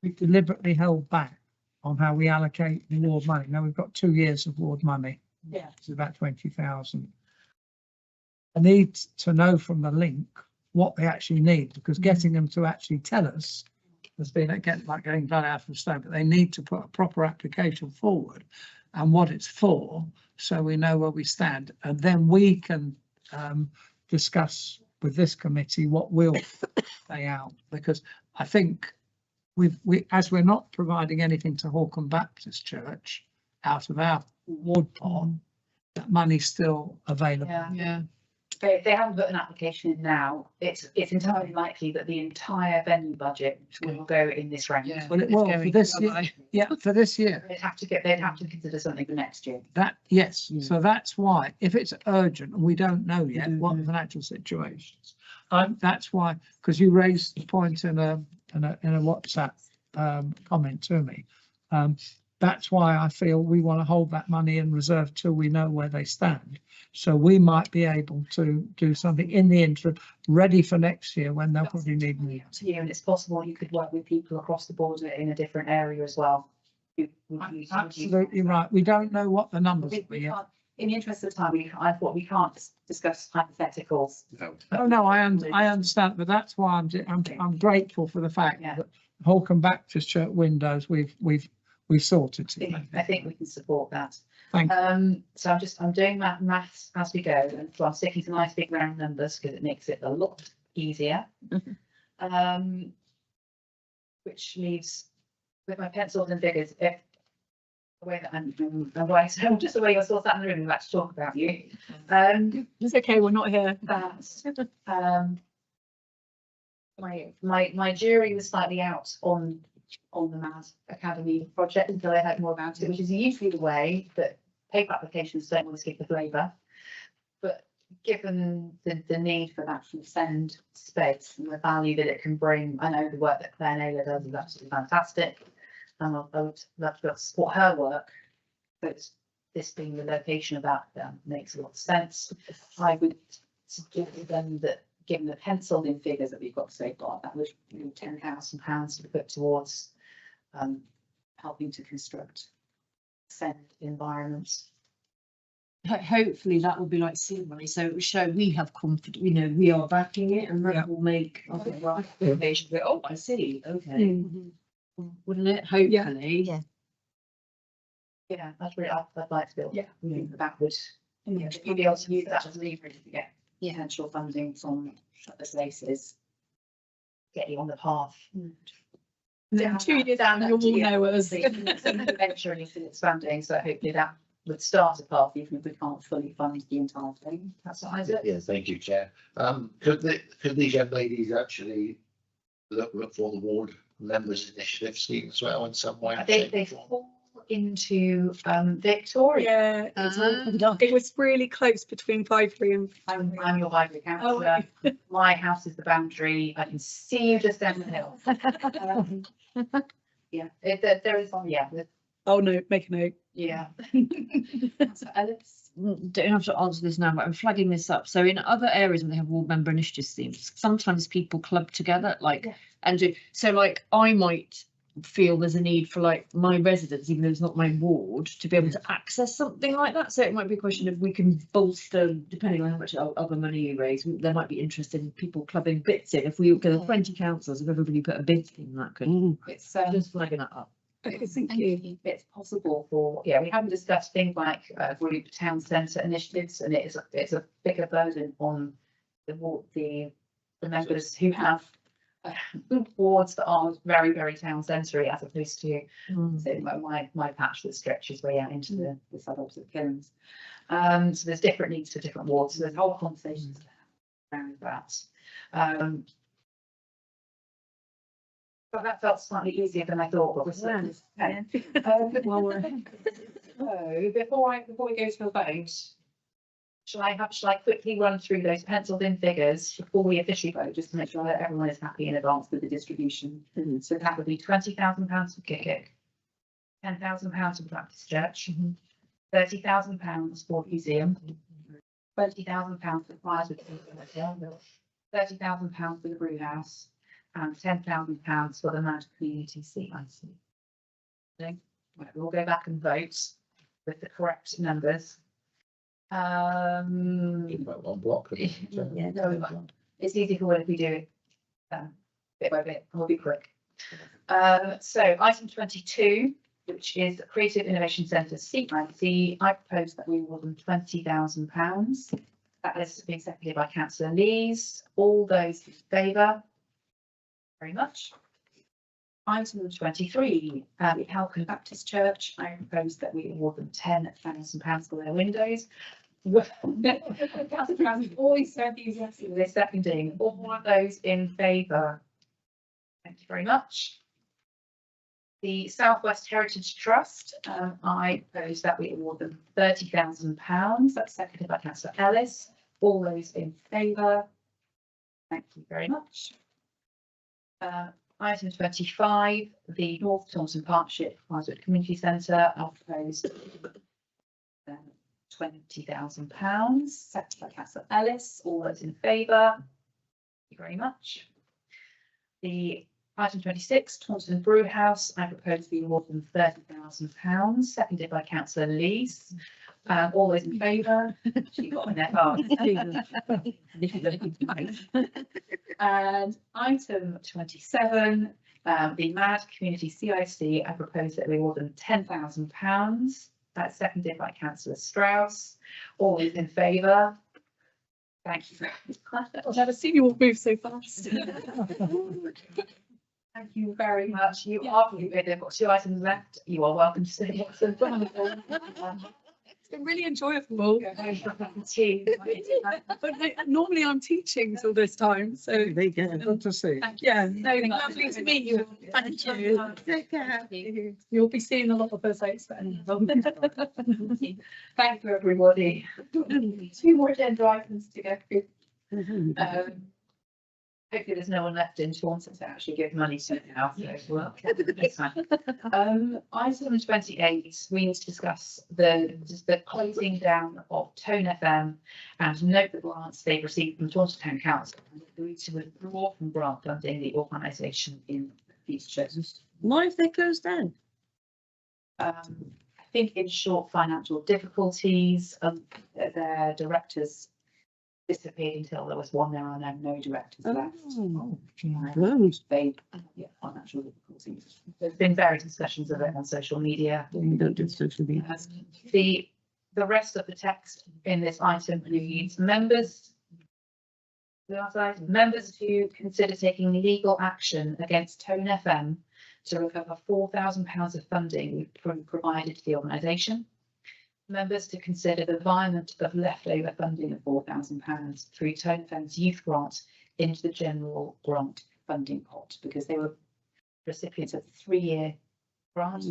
we deliberately held back on how we allocate the ward money. Now we've got 2 years of ward money. Yeah. It's about 20,000. I need to know from the link what they actually need, because getting them to actually tell us has been like getting blood out of stone, but they need to put a proper application forward and what it's for, so we know where we stand, and then we can discuss with this committee what we'll lay out, because I think as we're not providing anything to Hawcombe Baptist Church out of our ward pot, that money's still available. Yeah. If they haven't put an application in now, it's entirely likely that the entire venue budget will go in this round. Well, it will for this year. Yeah, for this year. They'd have to consider something for next year. Yes. So that's why, if it's urgent and we don't know yet what the financial situation is, that's why, because you raised the point in a WhatsApp comment to me. That's why I feel we want to hold that money in reserve till we know where they stand. So we might be able to do something in the interim, ready for next year when they'll probably need more. To you, and it's possible you could work with people across the border in a different area as well. Absolutely right. We don't know what the numbers will be yet. In the interest of time, I thought we can't discuss hypotheticals. No, I understand, but that's why I'm grateful for the fact that Hawcombe Baptist Church windows we've sorted. I think we can support that. Thank you. So I'm doing maths as we go, and so I'm sticking to nice big round numbers because it makes it a lot easier. which leaves, with my pencils and figures, if the way that I'm away, so just the way you're still sat in the room, I'm about to talk about you. It's okay, we're not here. That's, my jury was slightly out on the MAD Academy project until I heard more about it, which is usually the way that paper applications don't always give the flavour. But given the need for that send space and the value that it can bring, I know the work that Claire Naylor does is absolutely fantastic. And I would love to support her work. But this being the location of that makes a lot of sense. I would suggest then that given the penciled in figures that we've got so far, that would be £10,000 to be put towards helping to construct send environments. Hopefully that will be like seed money, so it will show we have confidence, you know, we are backing it, and that will make, okay, right, they should go, oh, I see, okay. Wouldn't it, hopefully? Yeah. Yeah, that's really, I'd like to build. Yeah. That would, you know, you'd be able to use that as leverage to get potential funding from other places. Get you on the path. Yeah, 2 years down, you'll all know us. Eventually it's expanding, so hopefully that would start a path, even if we can't fully fund the entire thing. That's what I said. Yeah, thank you, Chair. Could these young ladies actually look for the ward members initiative scheme as well in some way? They fall into Victoria. Yeah, it was really close between 5-3 and I'm your library councillor. My house is the boundary. I can see you just down the hill. Yeah, there is one. Yeah. Oh no, make a note. Yeah. So Alice, don't have to answer this now, but I'm flagging this up. So in other areas where they have ward member initiative schemes, sometimes people club together, like, and do, so like I might feel there's a need for like my residents, even though it's not my ward, to be able to access something like that. So it might be a question of we can bolster, depending on how much other money you raise, there might be interest in people clubbing bits in. If we get 20 councillors, if everybody put a bit in, that could, It's just flagging that up. Okay, thank you. It's possible for, we haven't discussed things like group town centre initiatives, and it's a bigger burden on the members who have wards that are very, very town centre as opposed to my patch that stretches way out into the suburbs of Killings. So there's different needs for different wards. So there's whole conversations around that. But that felt slightly easier than I thought, but we're still. So before we go to a vote, shall I quickly run through those penciled in figures before we officially vote, just to make sure that everyone is happy in advance with the distribution? So that would be £20,000 for Kick, £10,000 for Baptist Church, £30,000 for museum, £20,000 for Friars with £30,000 for the brew house, and £10,000 for the MAD community CIC. Okay. Right, we'll go back and vote with the correct numbers. One block. Yeah, no, it's easy for if we do it bit by bit. We'll be quick. So item 22, which is Creative Innovation Centre CIC, I propose that we award them £20,000. That is being seconded by Councillor Lees. All those in favour? Very much. Item 23, Halcombe Baptist Church. I propose that we award them £10,000 for their windows. Councillor Brown is always so enthusiastic with this seconding. All of those in favour? Thank you very much. The South West Heritage Trust, I propose that we award them £30,000. That's seconded by Councillor Ellis. All those in favour? Thank you very much. Item 25, the North Taunton Partnership Private Community Centre, I'll propose £20,000, seconded by Councillor Ellis. All those in favour? Thank you very much. The item 26, Taunton Brew House, I propose we award them £30,000, seconded by Councillor Lees. All those in favour? She got in there fast. And item 27, the MAD Community CIC, I propose that we award them £10,000. That's seconded by Councillor Strauss. All those in favour? Thank you. I've never seen you all move so fast. Thank you very much. You are, they've got 2 items left. You are welcome to stay. It's been really enjoyable. But normally I'm teaching till this time, so There you go. Good to see. yeah, no, lovely to meet you. Thank you. Take care. You'll be seeing a lot of us then. Thank you, everybody. 2 more agenda items to go through. Hopefully there's no one left in Taunton to actually give money to it now, so well, it's fine. Item 28, we need to discuss the closing down of Tone FM and note the grants they've received from Taunton Town Council and agree to withdraw from grant funding the organisation in the future. Why have they closed down? I think in short, financial difficulties, their directors disappeared until there was one. There are now no directors left. They, yeah, financial difficulties. There's been various discussions of it on social media. Don't do social media. The rest of the text in this item reads members who consider taking legal action against Tone FM to recover £4,000 of funding provided to the organisation. Members to consider the violence of leftover funding of £4,000 through Tone FM's youth grant into the general grant funding pot, because they were recipients of a 3-year grant.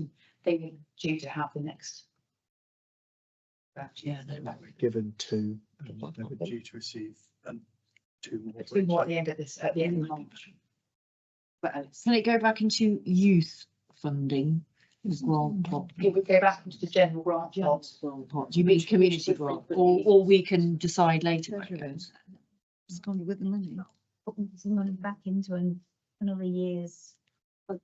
They were due to have the next batch. Yeah, They were given 2, and they were due to receive 2 more. 2 more at the end of March. But Can it go back into youth funding as well? it would go back into the general grant pot. Do you mean community grant, or we can decide later? It's gone with the money. Putting some money back into another year's budget.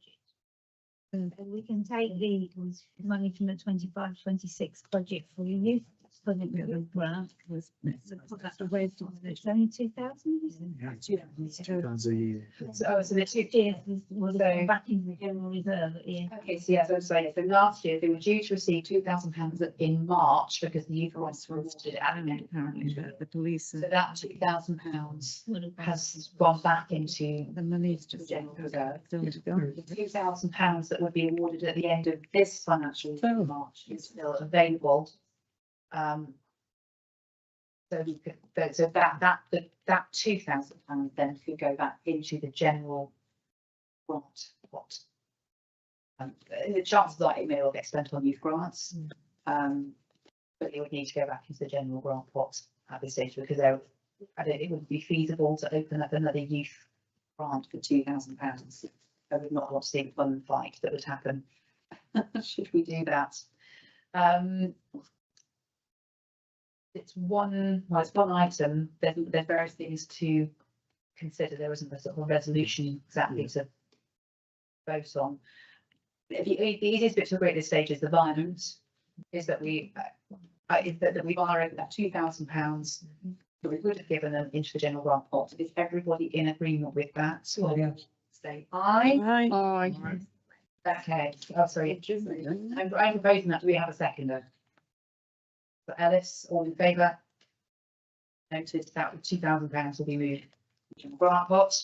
And we can take the money from the 25-26 budget for the youth funding grant. It's only 2,000. £2 a year. So the 2 years was back in the general reserve. Okay, so yes, I was saying, so last year they were due to receive £2,000 in March because the youth grants were awarded at the end. Apparently, the police. So that £2,000 has gone back into The money's the just. general reserve. Still to go. The £2,000 that would be awarded at the end of this financial year in March is still available. So we could, so that £2,000 then could go back into the general grant pot. The chances are it may all get spent on youth grants, but it would need to go back into the general grant pot at this stage, because it wouldn't be feasible to open up another youth grant for £2,000. I would not want to see a fun fight that would happen should we do that. It's one item. There's various things to consider. There isn't a sort of resolution exactly to vote on. The easiest bit to agree at this stage is the violence. Is that we borrowed that £2,000 that we would have given them into the general grant pot. Is everybody in agreement with that? Say aye. Aye. Okay. Oh, sorry. I'm proposing that. Do we have a seconder? So Ellis, all in favour? Noted that £2,000 will be moved to the grant pot.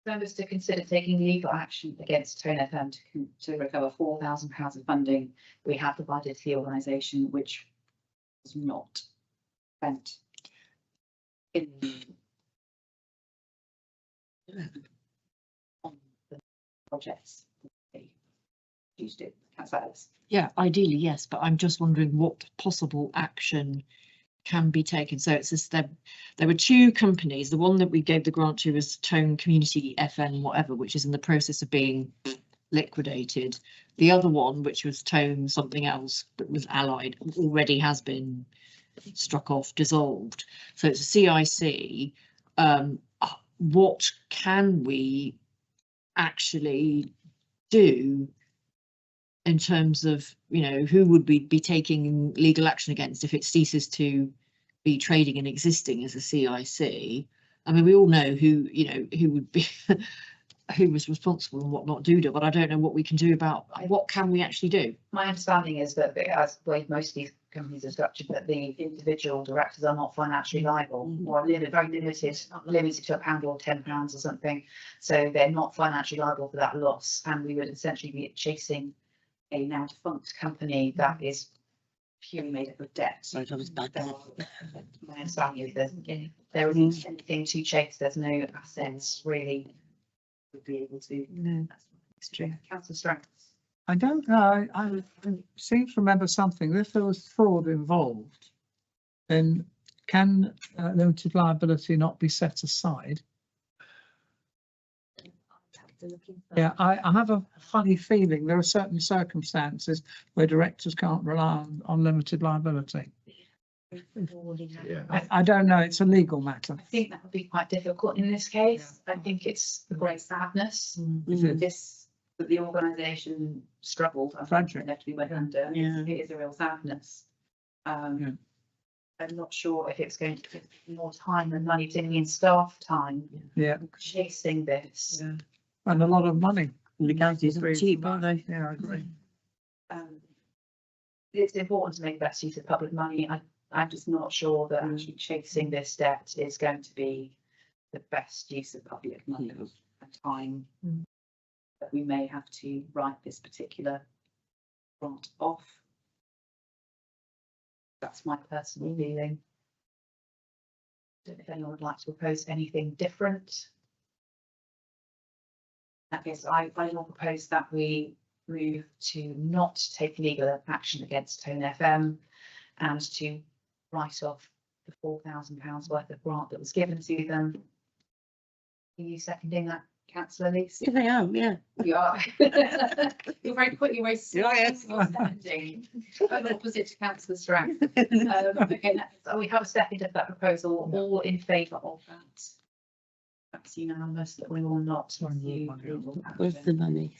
Members to consider taking legal action against Tone FM to recover £4,000 of funding we have provided to the organisation, which was not spent in on the projects they used to. Yeah, ideally, yes, but I'm just wondering what possible action can be taken. So it's just there were 2 companies. The one that we gave the grant to was Tone Community FM, whatever, which is in the process of being liquidated. The other one, which was Tone something else that was allied, already has been struck off, dissolved. So it's a CIC. What can we actually do in terms of, who would we be taking legal action against if it ceases to be trading and existing as a CIC? I mean, we all know who would be who was responsible and what not do, but I don't know what we can do about, what can we actually do? My understanding is that as way most of these companies are structured, that the individual directors are not financially liable or very limited to £1 or £10 or something. So they're not financially liable for that loss. And we would essentially be chasing a now defunct company that is purely made up of debt. So that was bad. My understanding is there isn't anything to chase. There's no assets really would be able to. No, That's true. Councillor Strength. I don't know, I seem to remember something, if there was fraud involved, then can limited liability not be set aside? Yeah, I have a funny feeling there are certain circumstances where directors can't rely on limited liability. I don't know, it's a legal matter. I think that would be quite difficult in this case. I think it's the great sadness that the organisation struggled and inevitably went under. It is a real sadness. I'm not sure if it's going to take more time and money, particularly in staff time, chasing this. And a lot of money. Legalities aren't cheap, are they? Yeah, I agree. It's important to make the best use of public money. I'm just not sure that actually chasing this debt is going to be the best use of public money and time. That we may have to write this particular grant off. That's my personal feeling. Don't know if anyone would like to propose anything different. I guess I will propose that we move to not take legal action against Tone FM and to write off the £4,000 worth of grant that was given to them. Are you seconding that, Councillor Lees? Yes, I am, yeah. You are. You're very quick, you're very slow. Seconding. Opposite to Councillor Strang. Okay, so we have a second of that proposal. All in favour of that? That's unanimous that we will not. Where's the money?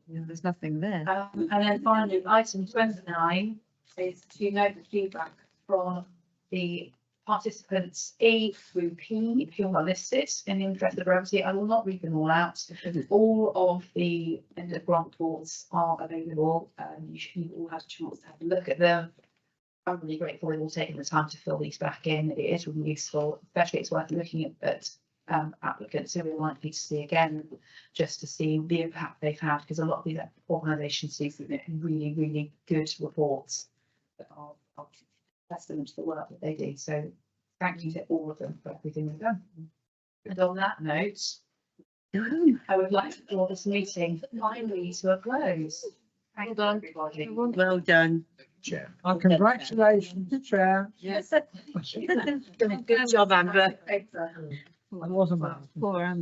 there's nothing there. And then finally, item 29 is to note the feedback from the participants A through P who are listed. In the interest of brevity, I will not read them all out. All of the end of grant reports are available. You all had a chance to have a look at them. I'm really grateful they've all taken the time to fill these back in. It is really useful, especially it's worth looking at applicants who we're likely to see again, just to see the impact they've had, because a lot of these organisations do submit really, really good reports that are testament to the work that they do. So thank you to all of them for everything they've done. And on that note, I would like to draw this meeting finally to a close. Thank you, everybody. Well done. Chair. Congratulations, Chair. Yes. Good job, Amber. It wasn't bad. Poor Amber.